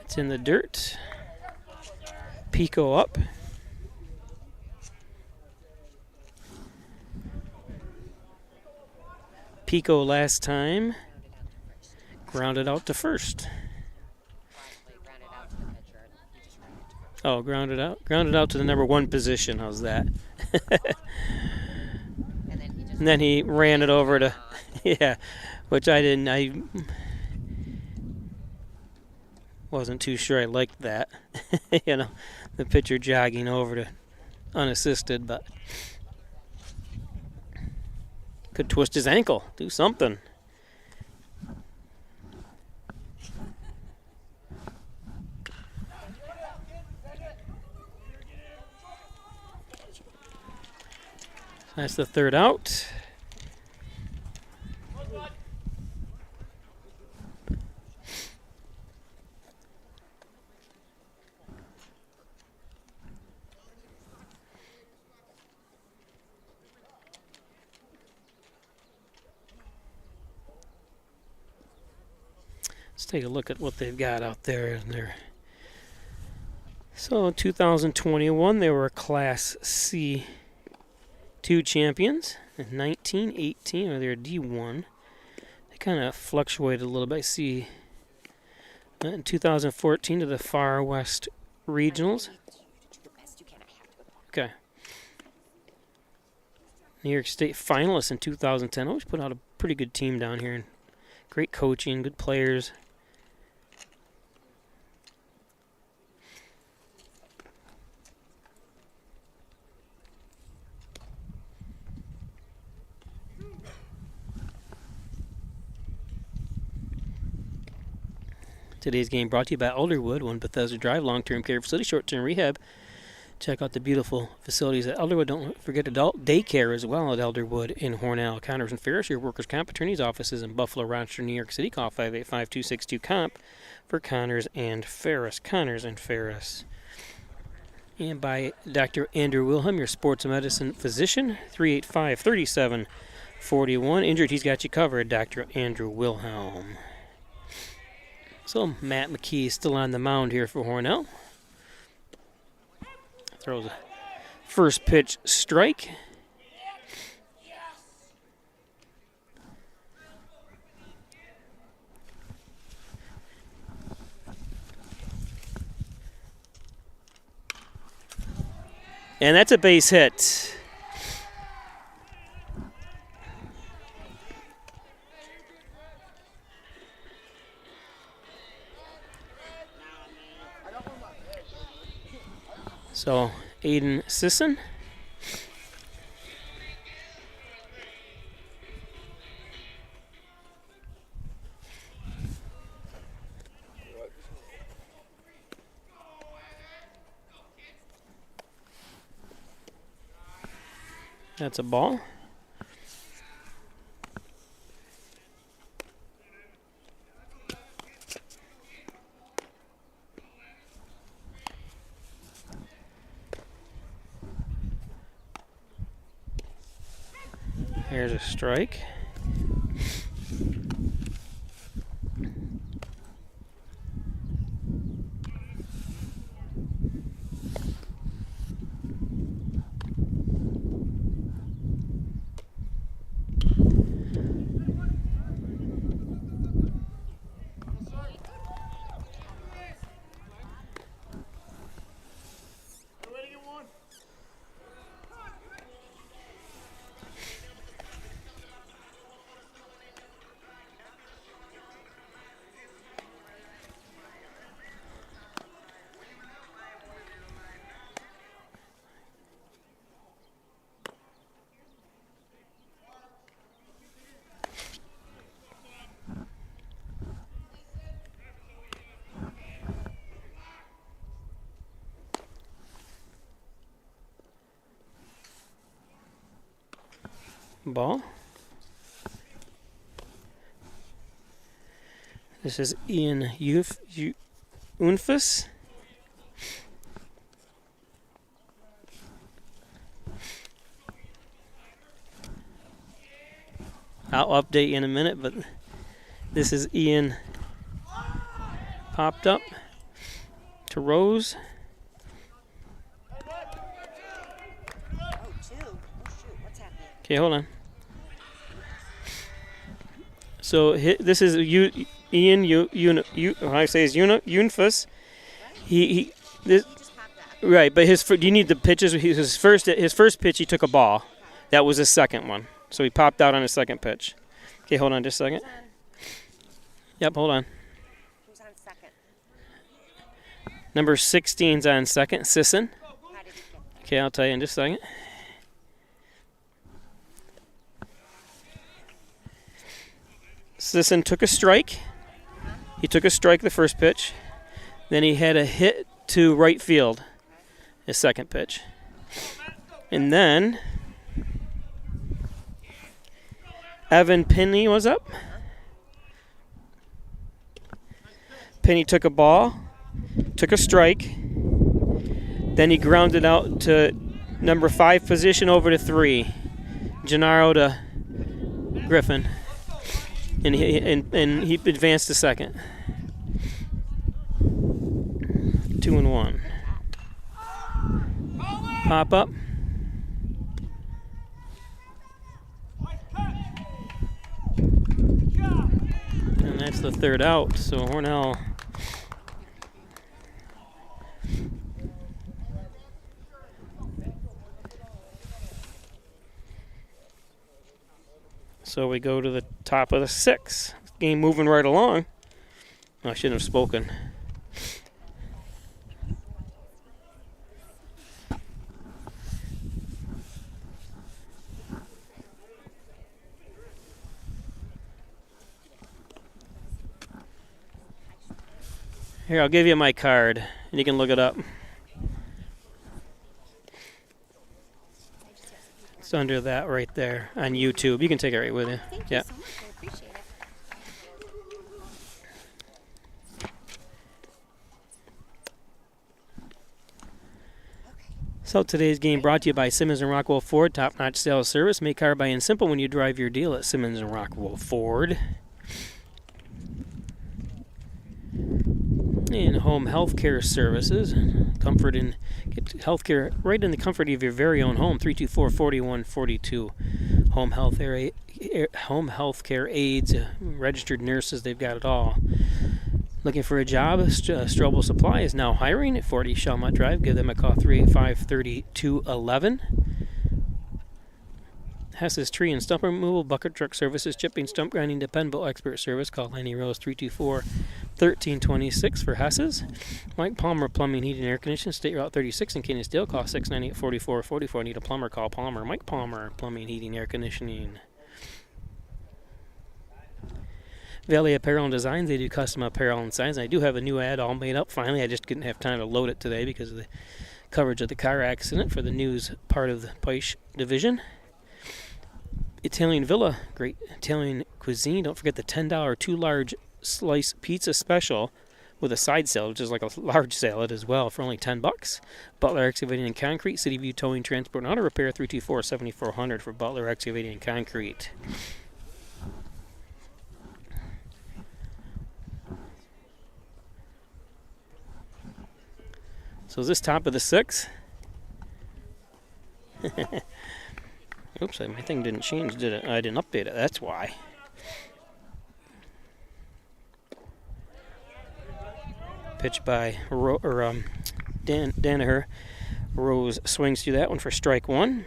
It's in the dirt. Pico up. Pico last time grounded out to first. Oh, grounded out. Grounded out to the number 1 position. How's that? And then he ran it over to, yeah, which I wasn't too sure I liked that. You know, the pitcher jogging over to unassisted, but could twist his ankle, do something. That's the 3rd out. Let's take a look at what they've got out there in there. So in 2021, they were Class C 2 champions. In 1918, or they're D1. They kind of fluctuated a little bit. I see in 2014 to the Far West Regionals. Okay. New York State finalists in 2010. Always put out a pretty good team down here. And great coaching, good players. Today's game brought to you by Elderwood, One Bethesda Drive, long-term care facility, short-term rehab. Check out the beautiful facilities at Elderwood. Don't forget adult daycare as well at Elderwood in Hornell. Connors and Ferris, your workers' comp attorneys' offices in Buffalo, Rochester, New York City. Call 585-262-COMP for Connors and Ferris. Connors and Ferris. And by Dr. Andrew Wilhelm, your sports medicine physician, 385-3741. Injured, he's got you covered, Dr. Andrew Wilhelm. So Matt McKee is still on the mound here for Hornell. Throws a first pitch strike. And that's a base hit. So, Aiden Sisson. That's a ball. Here's a strike. Ball. This is Ian Unfus. I'll update you in a minute, but this is Ian popped up to Rose. Okay, hold on. So this is Ian. I say is Unfus. He this. Right, but do you need the pitches? His first pitch, he took a ball. That was his second one. So he popped out on his second pitch. Okay, hold on just a second. Yep, hold on. Who's on second? Number 16's on second, Sisson. How did he get there? Okay, I'll tell you in just a second. Sisson took a strike. He took a strike the first pitch. Then he had a hit to right field, his second pitch. And then Evan Pinney was up. Pinney took a ball, took a strike. Then he grounded out to number 5 position over to 3. Gennaro to Griffin. And he advanced to second. 2-1. Pop up. And that's the third out. So Hornell. So we go to the top of the 6th. Game moving right along. Oh, I shouldn't have spoken. Here, I'll give you my card, and you can look it up. It's under that right there on YouTube. You can take it right with you. Thank Yeah. you so much. I appreciate it. So today's game brought to you by Simmons & Rockwell Ford, top-notch sales service. Make car buying simple when you drive your deal at Simmons & Rockwell Ford. And home health care services. Comfort and get health care right in the comfort of your very own home. 324-4142. Home health care aides, registered nurses, they've got it all. Looking for a job? Strobel Supply is now hiring at 40 Shelmont Drive. Give them a call, 385-3211. Hess's Tree and Stump Removal, Bucket Truck Services, Chipping, Stump Grinding, Dependable Expert Service. Call Lanny Rose, 324-1326 for Hess's. Mike Palmer Plumbing, Heating, and Air Conditioning, State Route 36 in Canonsdale. Call 698-4444. Need a plumber? Call Palmer. Mike Palmer Plumbing, Heating, Air Conditioning. Valley Apparel and Designs, they do custom apparel and signs. I do have a new ad all made up finally. I just didn't have time to load it today because of the coverage of the car accident for the news part of the Peisch division. Italian Villa, great Italian cuisine. Don't forget the $10 2 large slice pizza special with a side salad, which is like a large salad as well, for only $10. Butler Excavating and Concrete, City View Towing, Transport, and Auto Repair, 324-7400 for Butler Excavating and Concrete. So is this top of the 6th? Oops, my thing didn't change, did it? I didn't update it, that's why. Pitch by Danaher. Rose swings through that one for strike 1.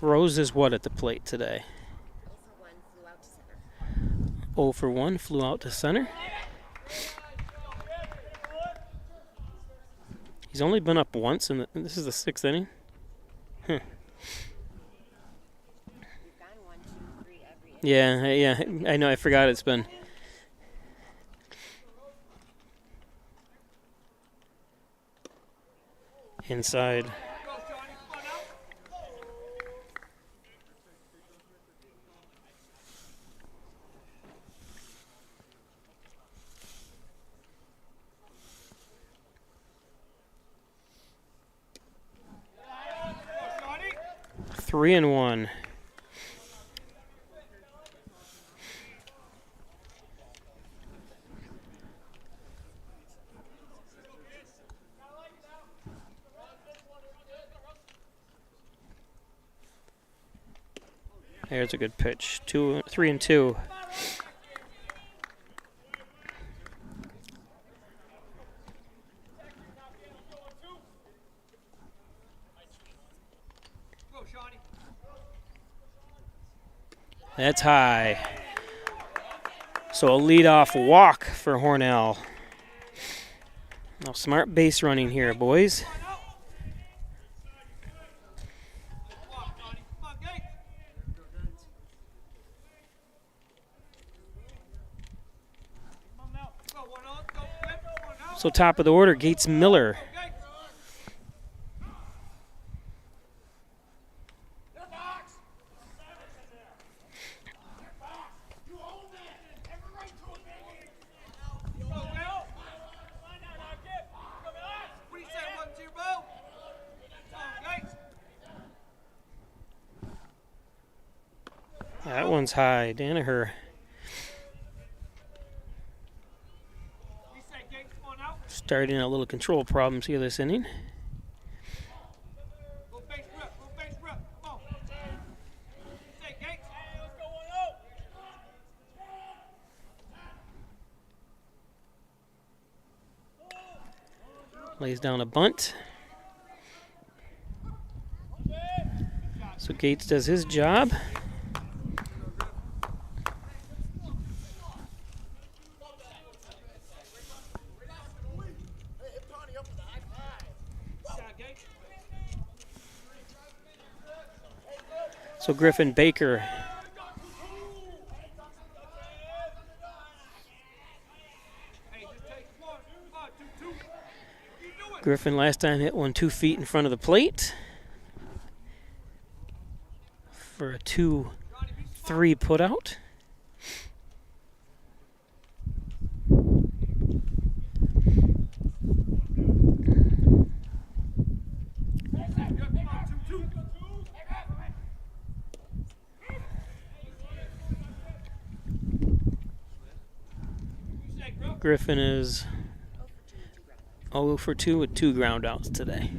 Rose is what at the plate today? 0 for 1, flew out to center. He's only been up once, and this is the 6th inning. Huh. Yeah, I know. I forgot it's been. Inside. Three and 1. There's a good pitch. 3 and 2. That's high. So a leadoff walk for Hornell. Now smart base running here, boys. So top of the order, Gates Miller. That one's high. Danaher starting a little control problems here this inning. Lays down a bunt. So Gates does his job. So Griffin Baker Griffin last time hit one 2 feet in front of the plate for a 2-3 putout. Griffin is 0 for 2 with 2 ground outs today.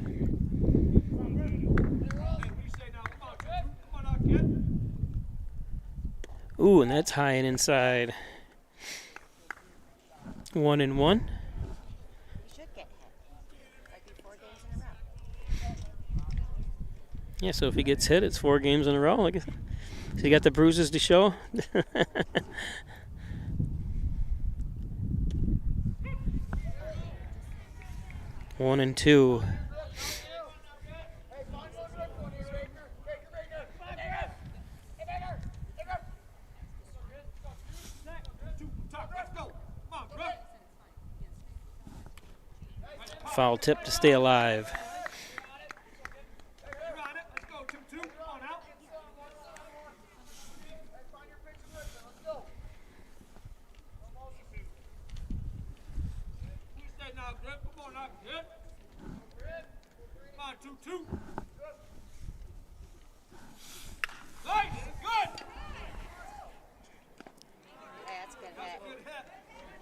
Ooh, and that's high and inside. 1-1. He should get hit. Like 4 games in a row. Yeah, so if he gets hit, it's 4 games in a row. Like, so you got the bruises to show. 1-2. Foul tip to stay alive.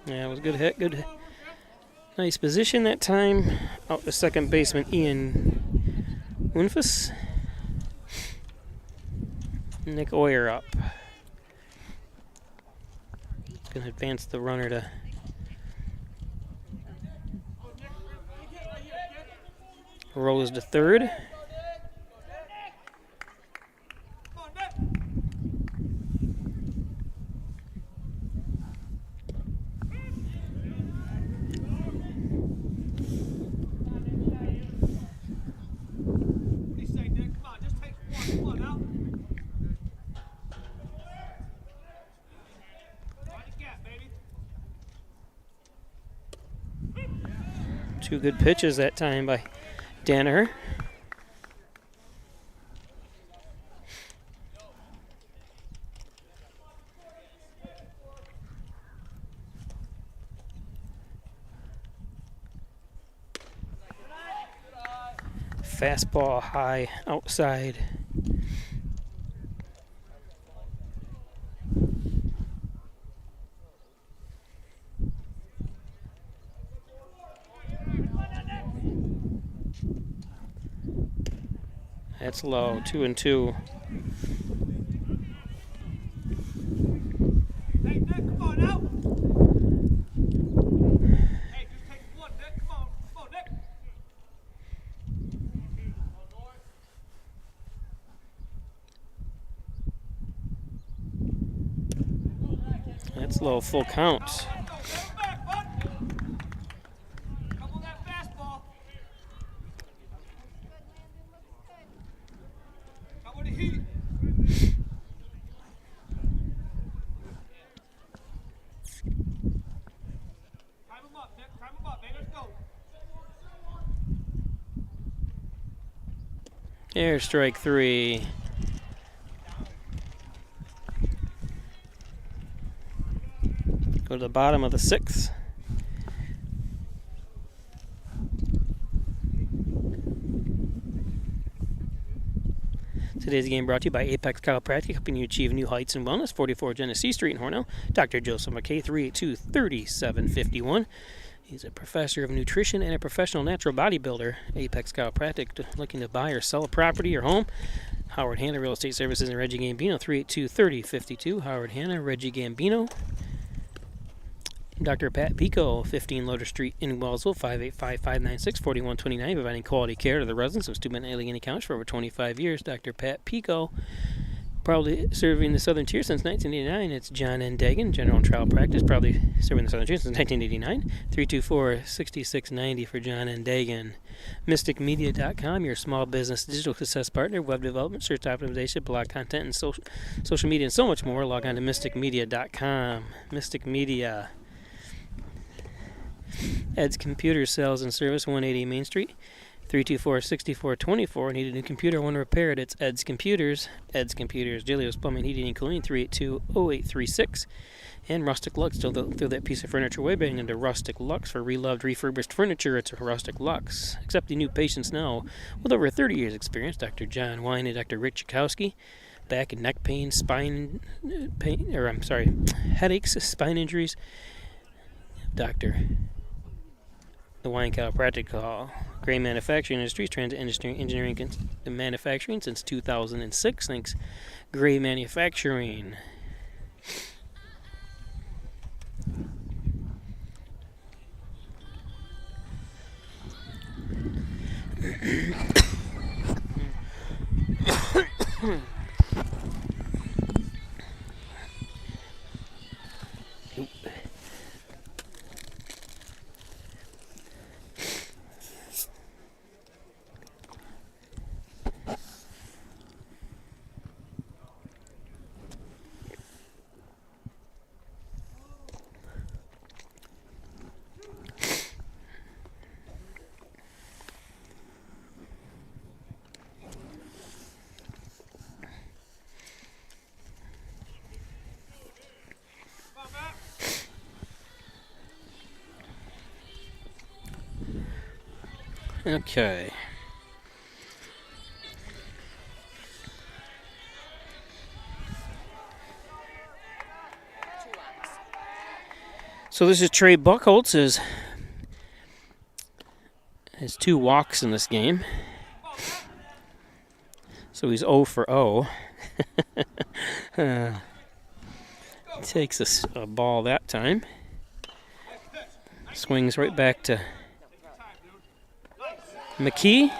Yeah, it was a good hit. Good, nice position that time. Out to second baseman Ian Winfus. Nick Oyer up. Going to advance the runner to Rose to third. Two good pitches that time by Danaher. Fastball high outside. That's low, 2-2. Hey, Nick, come on out. Hey, just take one, Nick. Come on, Nick. Slow full count. Back, bud. Come on that fastball. Come on the heat. Time him up, Nick. Time him up, man. Let's go. Air strike 3. Go to the bottom of the 6th. Today's game brought to you by Apex Chiropractic, helping you achieve new heights and wellness. 44 Genesee Street in Hornell. Dr. Joseph McKay, 382-3751. He's a professor of nutrition and a professional natural bodybuilder. Apex Chiropractic, looking to buy or sell a property or home. Howard Hanna Real Estate Services and Reggie Gambino, 382-3052. Howard Hanna, Reggie Gambino. Dr. Pat Pico, 15 Loader Street in Wellsville, 585-596-4129, providing quality care to the residents of Steuben and Allegheny County for over 25 years. Dr. Pat Pico, proudly serving the Southern Tier since 1989. It's John N. Dagan, General and Trial Practice, proudly serving the Southern Tier since 1989. 324-6690 for John N. Dagan. MysticMedia.com, your small business digital success partner, web development, search optimization, blog content, and social media, and so much more. Log on to MysticMedia.com. Mystic Media. Ed's Computer Sales and Service, 180 Main Street, 324-6424. Need a new computer, want to repair it? It's Ed's Computers. Ed's Computers. Jalios Plumbing, Heating, and Cooling, 382-0836. And Rustic Lux. Throw that piece of furniture away, bang into Rustic Lux for reloved, refurbished furniture. It's Rustic Lux. Accepting new patients now with over 30 years experience. Dr. John Wine and Dr. Rick Chakowski. Back and neck pain, spine pain, headaches, spine injuries. Dr. The Wine Chiropractic Call. Gray Manufacturing Industries, transit industry, engineering, and manufacturing since 2006. Thanks, Gray Manufacturing. Okay. So this is Trey Buchholz. Has 2 walks in this game. So he's 0 for 0. Takes a ball that time. Swings right back to McKee.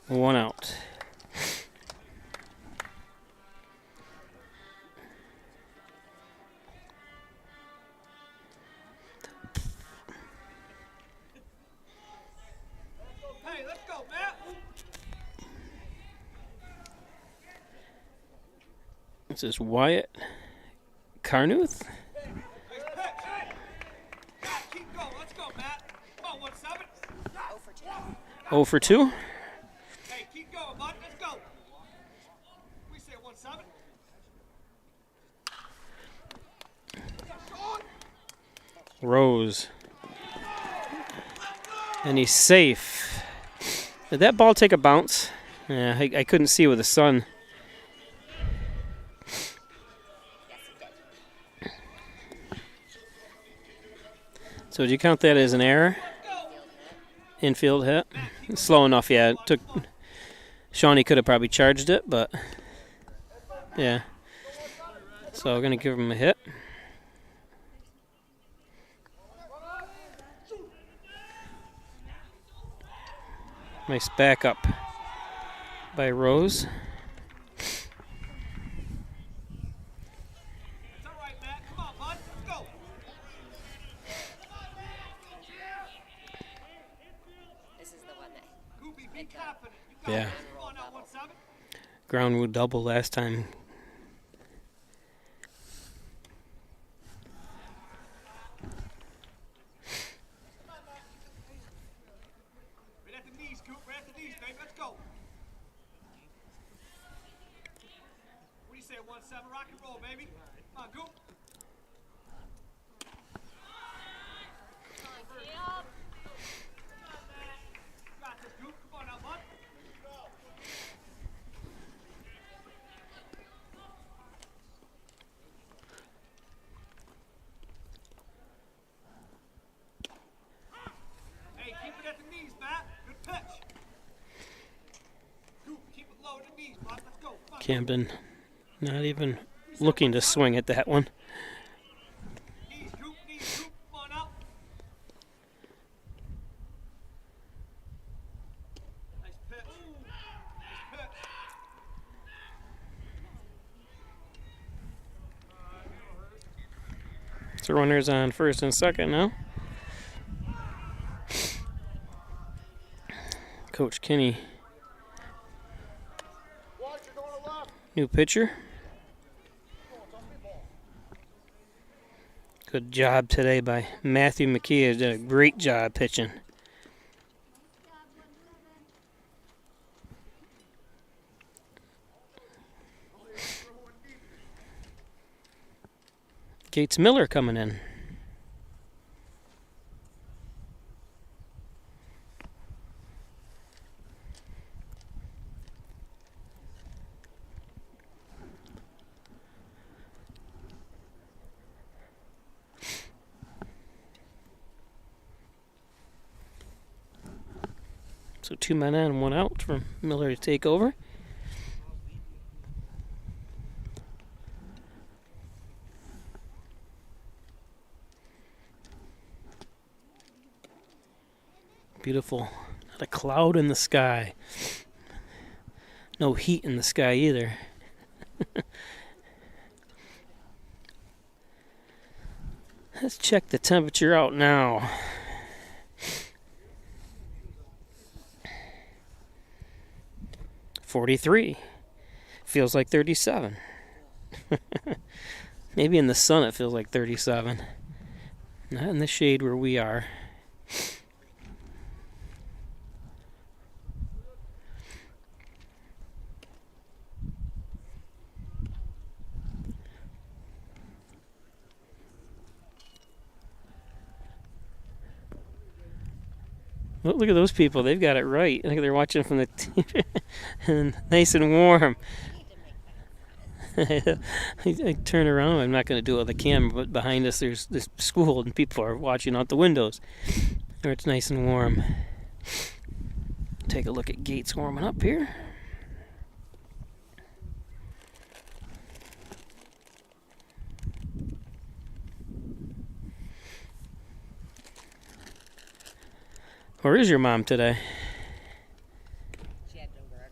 1 out. Hey, let's go, Matt. This is Wyatt Carnuth. Keep going. Let's go, Matt. Come on, 1-7. 0 for 2. Hey, keep going, bud. Let's go. We say 1-7. Rose. And he's safe. Did that ball take a bounce? Yeah, I couldn't see with the sun. So did you count that as an error? Infield hit? Slow enough, yeah. It took. Shawnee could have probably charged it, but yeah. So we're going to give him a hit. Nice backup by Rose. tried the confident. You got Yeah. it. honor Come roll on now, double. 1-7. Ground rule double last time. Right at the knees, Coop. Right at the knees, baby. Let's go. What do you say, 1-7? Rock and roll, baby. Come on, Coop. Got this, Coop. Come on now, bud. Hey, keep it at the knees, Matt. Good pitch. Coop, keep it low at the knees, bud. Let's go. Come on. Camden not even looking to swing at that one. Knees, Coop. Knees, Coop. Come on up. Nice pitch. Nice pitch. So runners on first and second now. Coach Kinney, new pitcher. Good job today by Matthew McKee. Has done a great job pitching. Gates Miller coming in. So 2 men on, 1 out for Miller to take over. Beautiful. Not a cloud in the sky. No heat in the sky either. Let's check the temperature out now. .43. Feels like 37. Maybe in the sun it feels like 37. Not in the shade where we are. Look at those people. They've got it right. I think they're watching from the TV. And nice and warm. I turn around. I'm not going to do it with the camera, but behind us there's this school and people are watching out the windows. Where it's nice and warm. Take a look at Gates warming up here. Where is your mom today? She had to work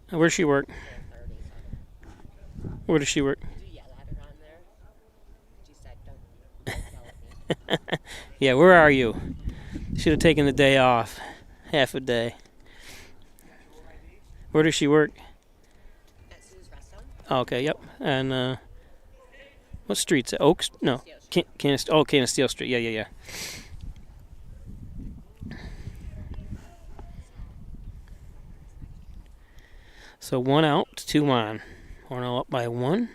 until Where's she work? 4:30. Where does she work? Did you yell at her on there? She said, don't yell at me. Yeah, where are you? Should have taken the day off. Half a day. Where does she work? At Sue's restaurant? Oh, okay, yep. And what street's it? Oaks? No. Canasteel Street. Yeah. So 1 out, 2 on. Hornell up by 1.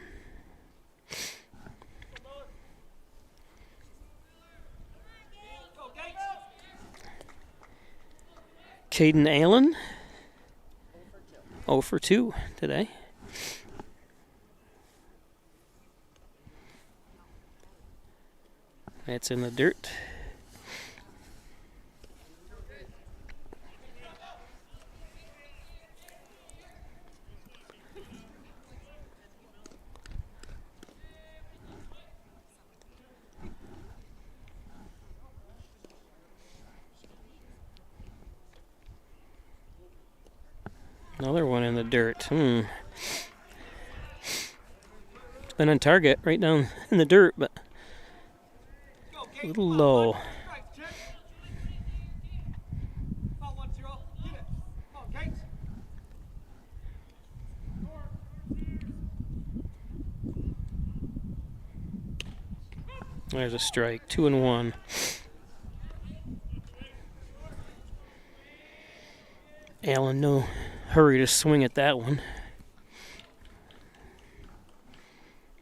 Caden Allen. 0 for 2 today. That's in the dirt. Another one in the dirt. It's been on target right down in the dirt, but a little low. There's a strike. 2-1. Allen, no hurry to swing at that one.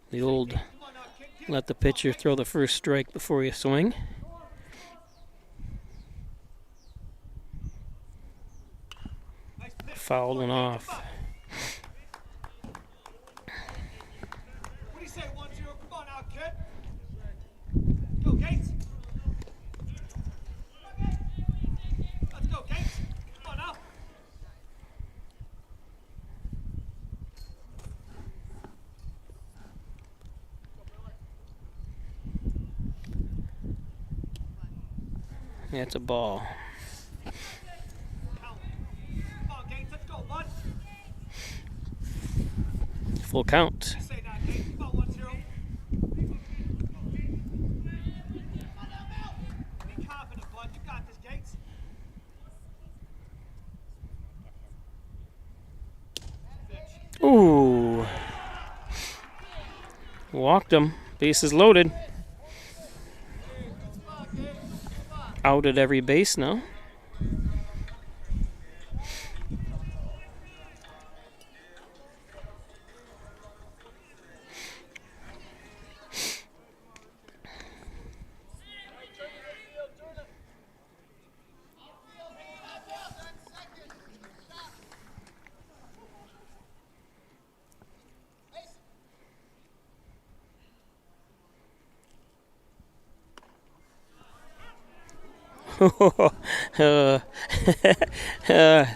The old let the pitcher throw the first strike before you swing. Fouled one off. What do you say, 1-0? Come on now, kid. Go, Gates. Let's go, Gates. Come on now. Yeah, it's a ball. Come on, Gates. Let's go, bud. Full count. You say that, Gates. Come on, 1-0. Be confident, bud. You got this, Gates. Ooh. Walked him. Bases loaded. Out at every base now.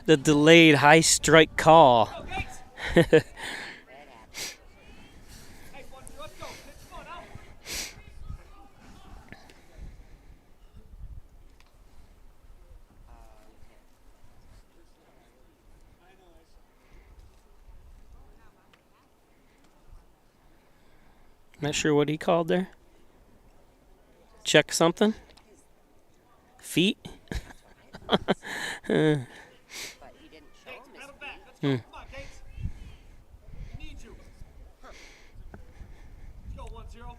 The delayed high strike call. Go, Gates. That happened. Hey, 1-0. Let's go, kid. Come on now. Not sure what he called there. Check something. Feet. But he didn't show Gates, him his pedal back. Let's Hmm. go. Come on, Gates. We need you. Let's go, 1-0.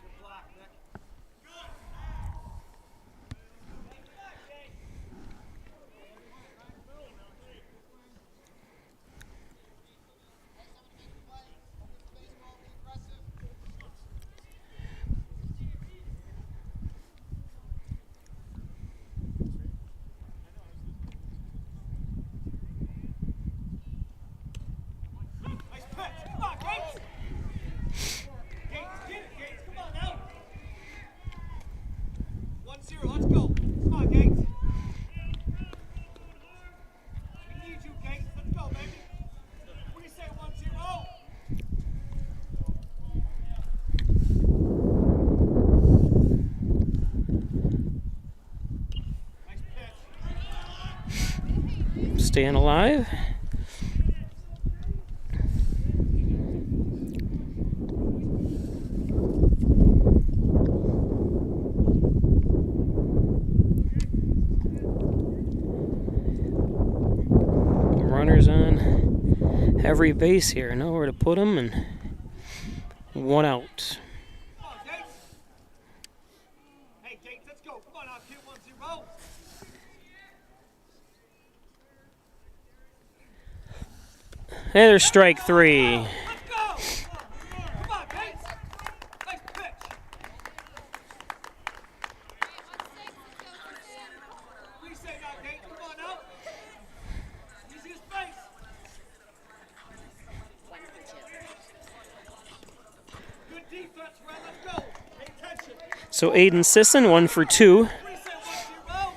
Good block, Nick. Nice pitch. Come on, Gates. Gates, get it, Gates. Come on now. 1-0. Let's go. Come on, Gates. We need you, Gates. Let's go, baby. What do you say, 1-0? Nice pitch. Staying alive. Runners on every base here. Nowhere to put them, and one out. Come on, Gates. Hey, Gates, let's go. Come on now, kid. 1-0. Hey, there's strike three. Let's go. Come on, Gates. Nice pitch. What do you say now, Gates? Come on now. Easy as space. 1 for 2. Good defense, Red. Let's go. Pay attention. So Aiden Sisson, 1 for 2. What do you say, 1-0?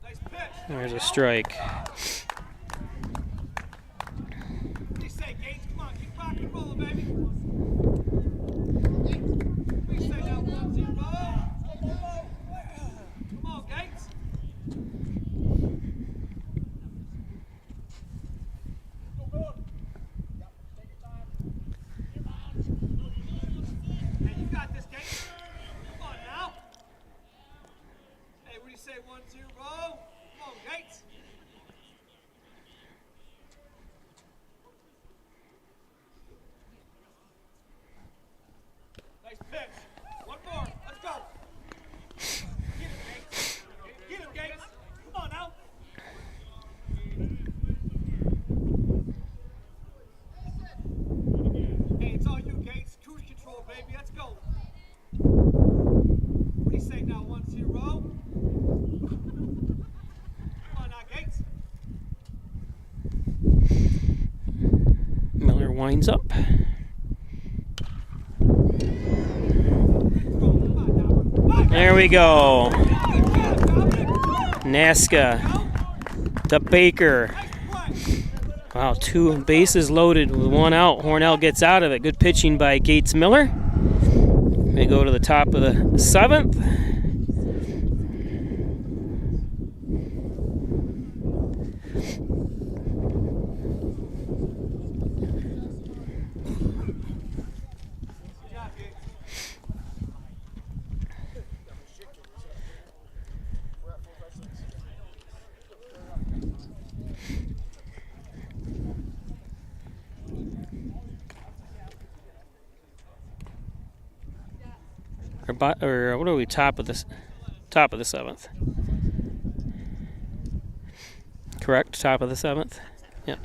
Nice pitch. There's a strike. What do you say, Gates? Come on, keep rock and rolling, baby. What do you say now, 1-0? Come on, Gates. Hey, you got this, Gates. winds up. There we go. Nasca to Baker. Wow, 2 bases loaded with 1 out. Hornell gets out of it. Good pitching by Gates Miller. We go to the top of the 7th. Or what are we? Top of the 7th. Correct. Top of the 7th. Yeah.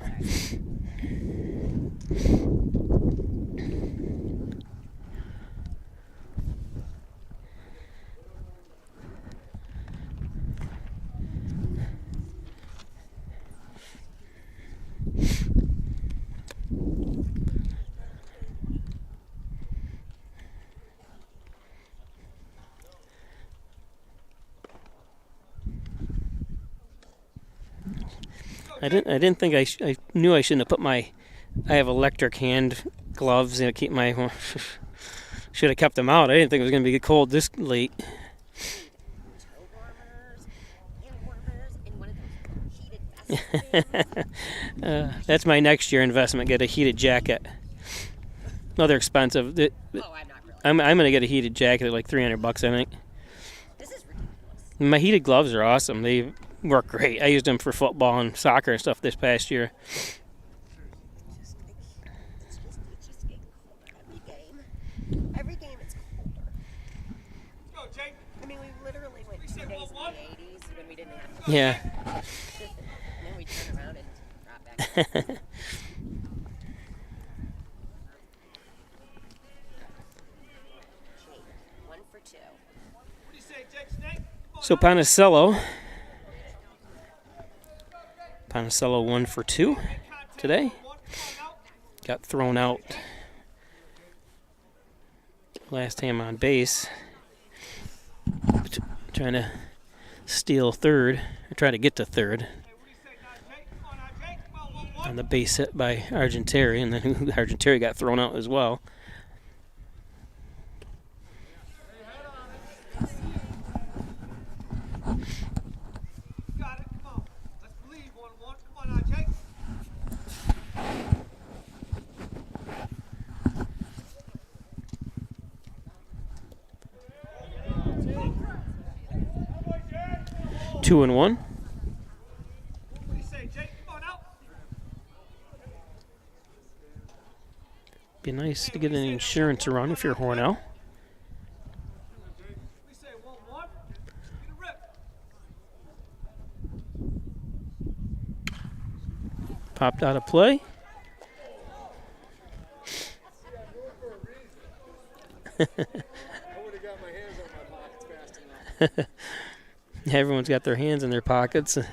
I didn't think I knew I shouldn't have put my. I have electric hand gloves and keep my. Should have kept them out. I didn't think it was going to be cold this late. That's my next year investment. Get a heated jacket. No, they're expensive. I'm not really. I'm going to get a heated jacket at like $300, I think. This is ridiculous. My heated gloves are awesome. They work great. I used them for football and soccer and stuff this past year. It's just getting colder. Every game it's colder. Go, Jake. I mean, we literally went 2 days in the 80s when we didn't have. Yeah. And then we turn around and drop back. Jake, 1 for 2. What do you say, Jake Snake? So Panicello 1 for 2 today. Got thrown out last time on base. Trying to steal third, or try to get to third. On the base hit by Argenteri, and then Argenteri got thrown out as well. Got it. Come on. Let's believe 1-1. Come on now, Jake. Two and one. What do you say, Jake? Come on out. Be nice to get an insurance run if you're Hornell. We say 1-1. Get a rip. Popped out of play. I would have got my hands on my pockets fast enough. Everyone's got their hands in their pockets. What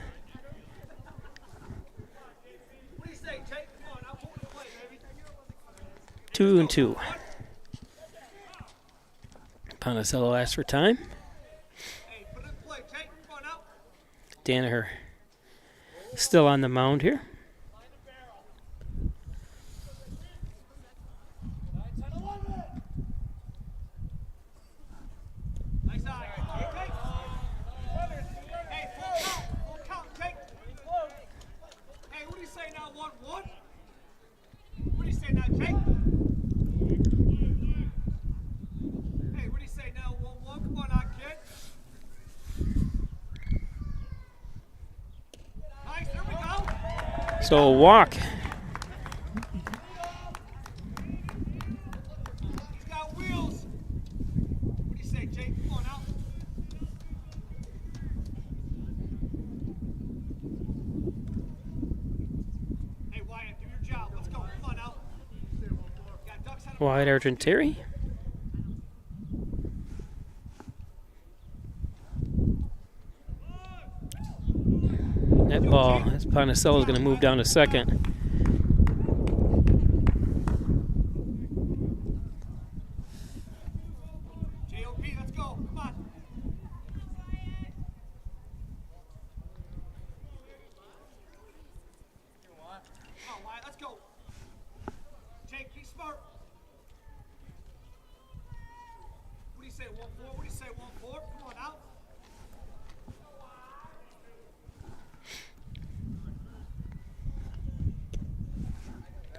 do you say, Jake? Come on, I'll hold the play, baby. 2 and 2. Panicello asked for time. Hey, put it in play, Jake. Come on out. Danaher still on the mound here. Nice eye. Come on, Jake. Hey, full count, Jake. Hey, what do you say now, 1-1? What do you say now, Jake? Hey, what do you say now, 1-1? Come on out, kid. Nice, there we go. So a walk. He's got wheels. What do you say, Jake? Come on out. Hey, Wyatt, do your job. Let's go. Come on out. Got ducks out of Wide Argenteri. That ball, as Panicello's going to move down to second. start. What do you say, 1-4? What do you say, 1-4? Come on out.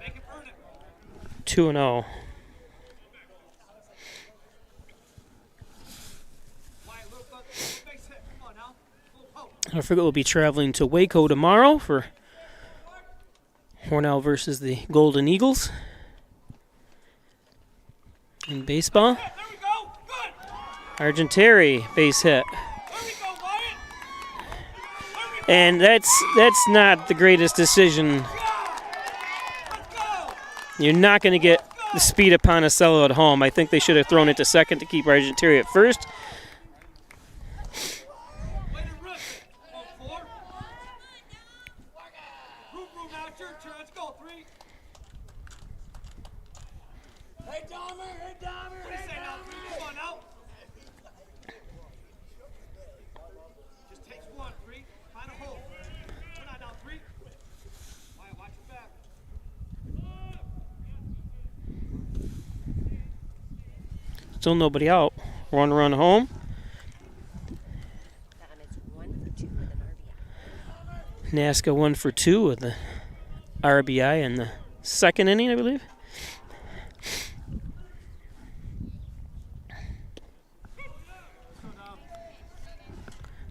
Make it earn it. 2-0. I forget we'll be traveling to Waco tomorrow for Hornell versus the Golden Eagles in baseball. There we go. Good. Argenteri base hit. There we go, Wyatt. There we go. And that's not the greatest decision. Let's go. You're not going to get the speed of Ponticello at home. I think they should have thrown it to second to keep Argenteri at first. Way to rip it. 1-4. Room out, your turn. Let's go, 3. Hey, Dahmer. Hey, Dahmer. What do you say now, 3? Come on out. Just takes 1, 3. Find a hole. Come on now, 3. Wyatt, watch your back. Still nobody out. One run home. That is 1 for 2 with an RBI. Nasca 1 for 2 with the RBI in the second inning, I believe.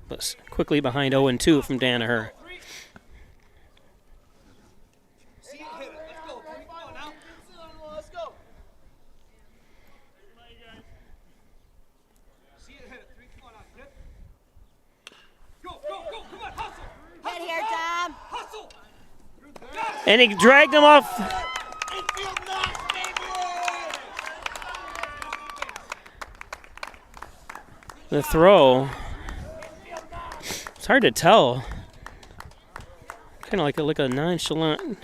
But quickly behind 0-2 from Danaher. See it, hit it. Let's go, 3. Come on now. Let's go. See it, hit it. 3. Come on out. Hit. Go. Come on, hustle. Hit here, Dom. Hustle. Yes. And he dragged him off Infield knock, baby. the throw. It's hard to tell. Kind of like a nonchalant.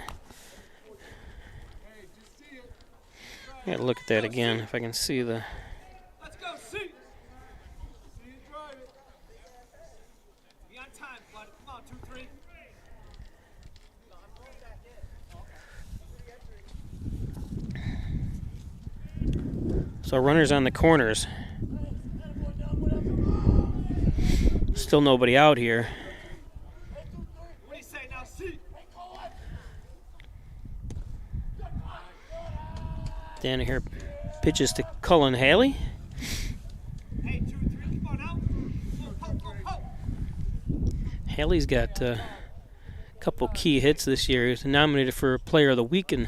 I gotta look at that again if I can see the. Let's go, see. See it, drive it. Be on time, bud. Come on, 2, 3. So runners on the corners. Still nobody out here. What do you say now, see? Danaher pitches to Cullen Haley. Hey, 2, 3. Come on out. Ho. Haley's got a couple key hits this year. He was nominated for Player of the Week in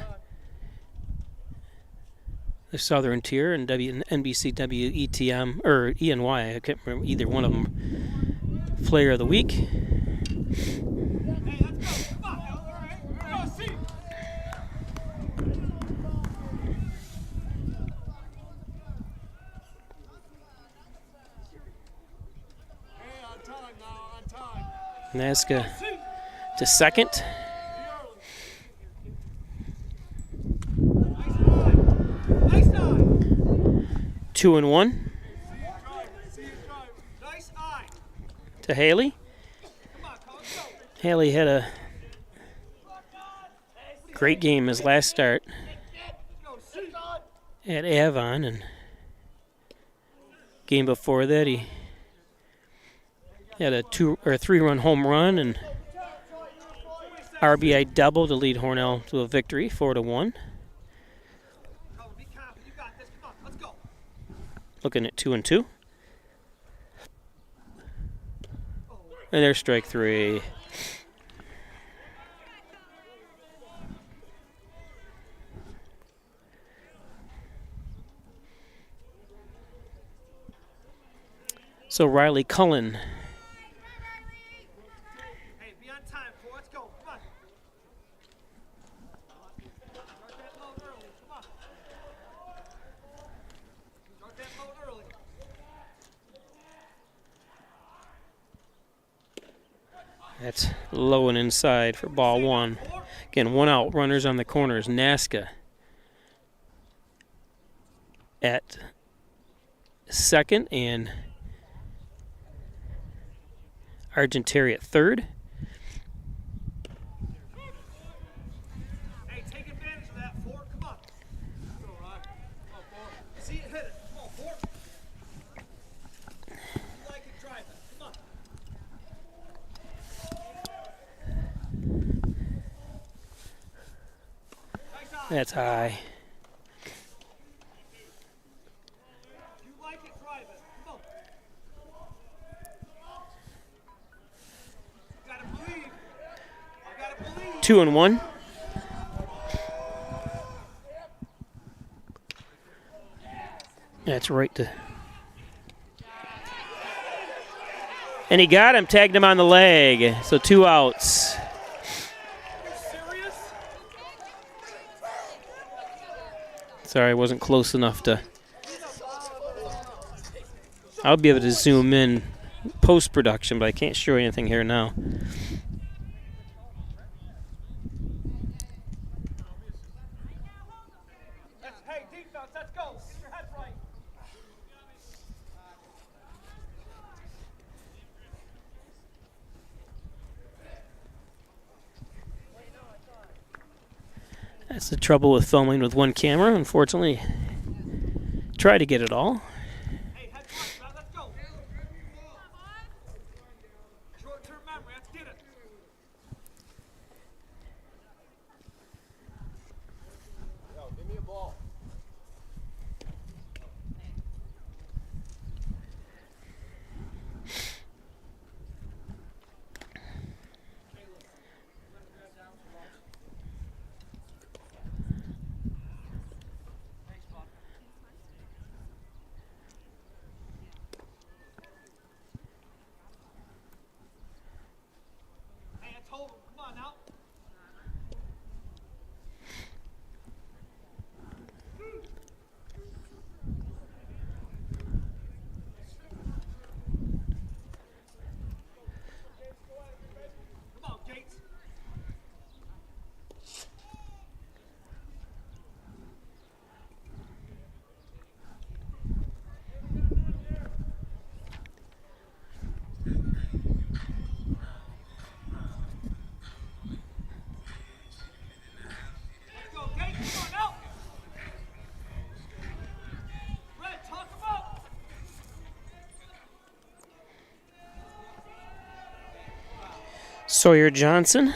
the Southern Tier and NBC WETM or ENY. I can't remember either one of them. Player of the Week. Hey, let's go. Come on. All right. Go, see. Hey, on time now, on time. Nasca to second. Nice eye. 2-1 See it drive. Nice eye. to Haley. Come on, Colin, go. Haley had a great game his last start Go, see. at Avon, and game before that he had a 2 or 3-run home run and RBI double to lead Hornell to a victory, 4-1. Colin, be confident. You got this. Come on, let's go. Looking at 2-2. And there's strike 3. So Riley Cullen Hey, be on time, boy. Let's go. Come on. Start that load early. Come on. Start that load early. That's low and inside for ball 1. Again, 1 out, runners on the corners. Nasca at second and Argenteri at third. Hey, take advantage of that, 4. Come on. That's high. You like it, drive it. Come on. You gotta believe. You gotta believe. 2-1. That's right to. And he got him, tagged him on the leg. So 2 outs. Serious? Sorry, I wasn't close enough to. I'll be able to zoom in post-production, but I can't show you anything here now. Hey, defense, let's go. Get your head right. That's the trouble with filming with one camera, unfortunately. Try to get it all. Hey, head right, Brad, let's go. Short-term memory, let's get it. Yo, give me a ball. Hey, I told him, come on now. Come on, Gates. Let's go, Gates. Come on now. Red, talk him up. Sawyer Johnson.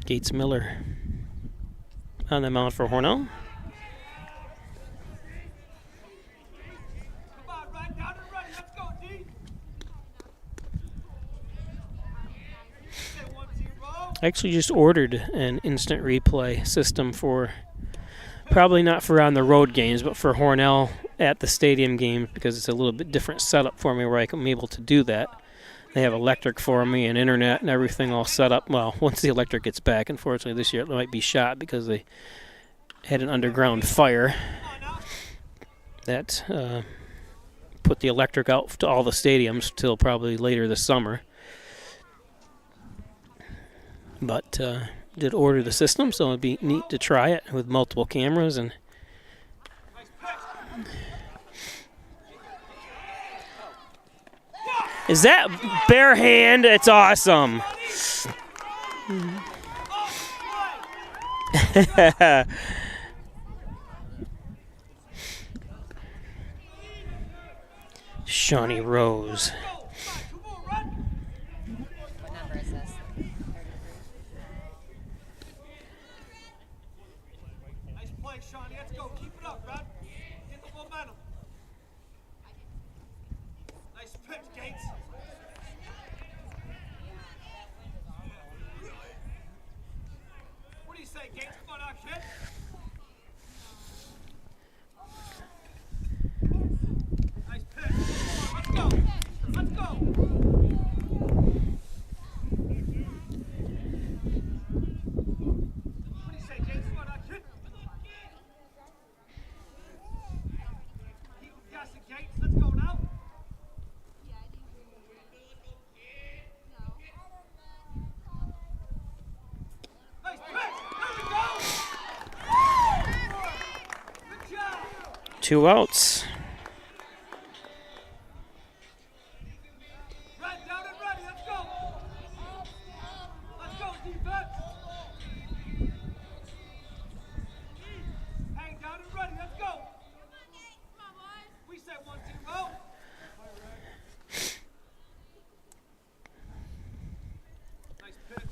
Gates Miller on the mound for Hornell. Come on, Red, down and ready. Let's go, D. Say 1-0. I actually just ordered an instant replay system for, probably not for on the road games, but for Hornell at the stadium games, because it's a little bit different setup for me where I'm able to do that. They have electric for me and internet and everything all set up. Well, once the electric gets back, unfortunately this year it might be shot because they had an underground fire that put the electric out to all the stadiums till probably later this summer. But did order the system, so it'd be neat to try it with multiple cameras. And is that bare hand? It's awesome. Shawnee Rose. What number is this? 33. Nice play, Shawnee. Let's go. Keep it up, Red. Get the momentum. Nice pitch, Gates. What do you say, Gates? Come on out, kid. Nice pitch. Come on, let's go. Let's go. What do you say, Gates? Come on out, kid. Keep guessing, Gates. Let's go now. Nice pitch. There we go. Good job. 2 outs. Red down and ready. Let's go. Let's go, defense. Hang down and ready. Let's go. We said 1-0. Nice pitch.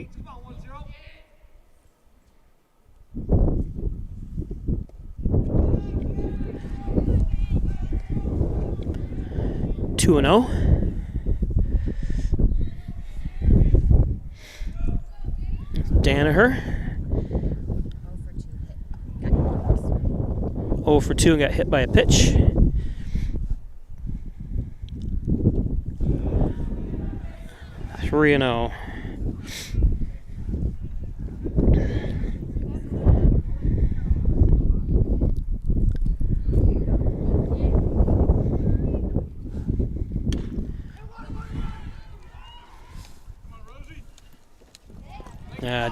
Gates, come on, 1-0. 2-0. Danaher. 0 for 2 hit. 0 for 2 got hit by a pitch. Three and 0.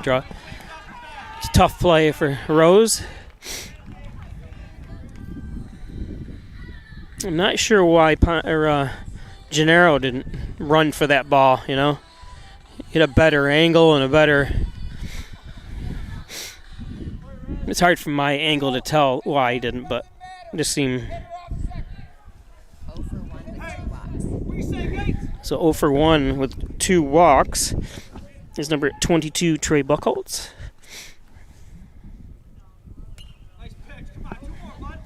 Draw. It's a tough play for Rose. I'm not sure why Gennaro didn't run for that ball, you know. Get a better angle and a better... It's hard from my angle to tell why he didn't, but it just seemed... 0 for 1 with 2 walks. What do you say, Gates? So 0 for 1 with 2 walks is number 22, Trey Buchholz. Nice pitch. Come on, 2 more, bud.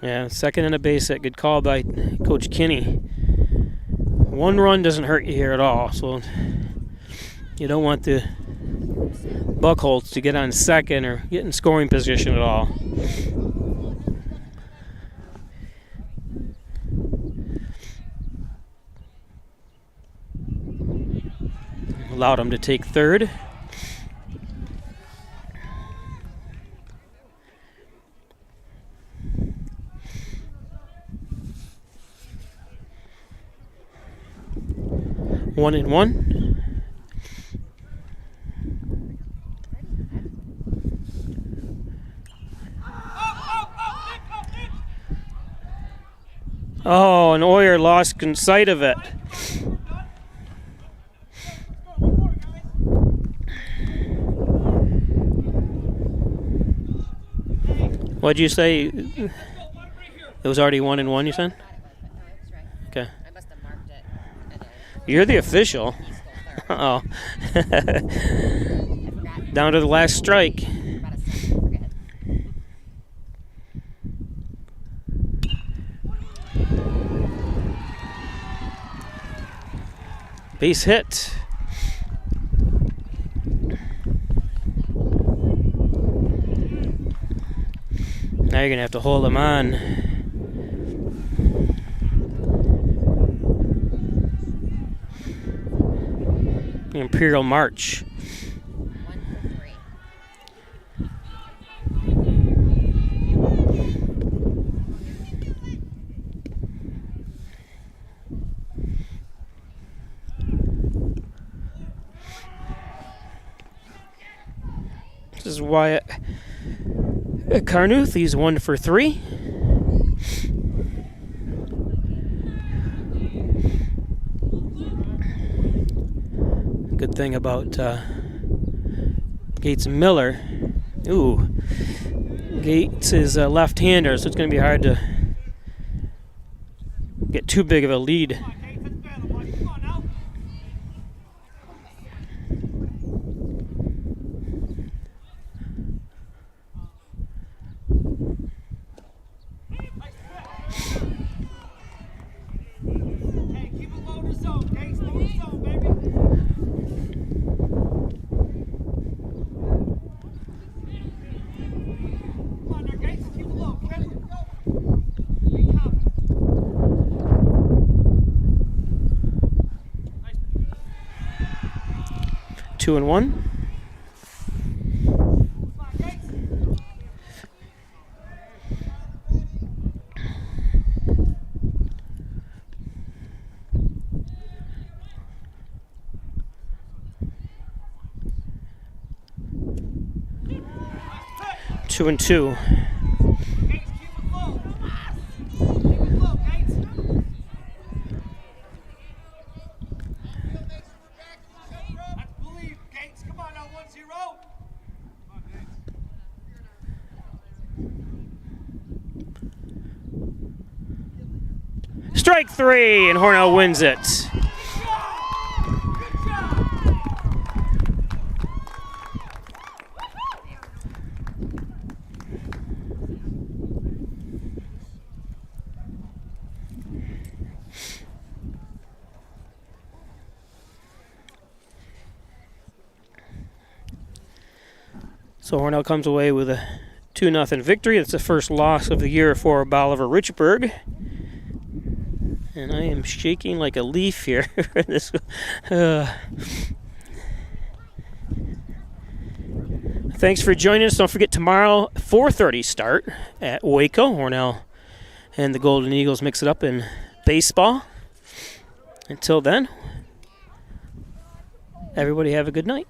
Yeah, second and a base hit. Good call by Coach Kinney. 1 run doesn't hurt you here at all, so you don't want the Buchholz to get on second or get in scoring position at all. Allowed him to take third. One and one. Oh, and Oyer lost sight of it. What'd you say? It was already 1 and 1, you said? No, it was right. Okay. I must have marked it. And then You're the official. he stole third. Uh-oh. I forgot. Down to the last strike. About a second, forget. Base hit. Now you're going to have to hold him on. Imperial March. 1 for 3. This is Wyatt Carnuth. He's 1 for 3. Good thing about Gates Miller. Ooh, Gates is a left-hander, so it's going to be hard to get too big of a lead. Come on, Gates, let's battle, bud. Come on now. Hey, keep it low in the zone, Gates. Low in the zone, baby. Come on there, Gates. Keep it low, kid. Be confident. Nice. 2 and 1. Come on, Gates. Gates, 2-2. keep it low. Keep it low, Gates. Let's believe, Gates. Come on now, 1-0. Come on, Gates. Strike 3, and Hornell wins it. Good job. So Hornell comes away with a 2-0 victory. It's the first loss of the year for Bolivar Richburg. And I am shaking like a leaf here. Thanks for joining us. Don't forget tomorrow, 4:30 start at Waco. Hornell and the Golden Eagles mix it up in baseball. Until then, everybody have a good night.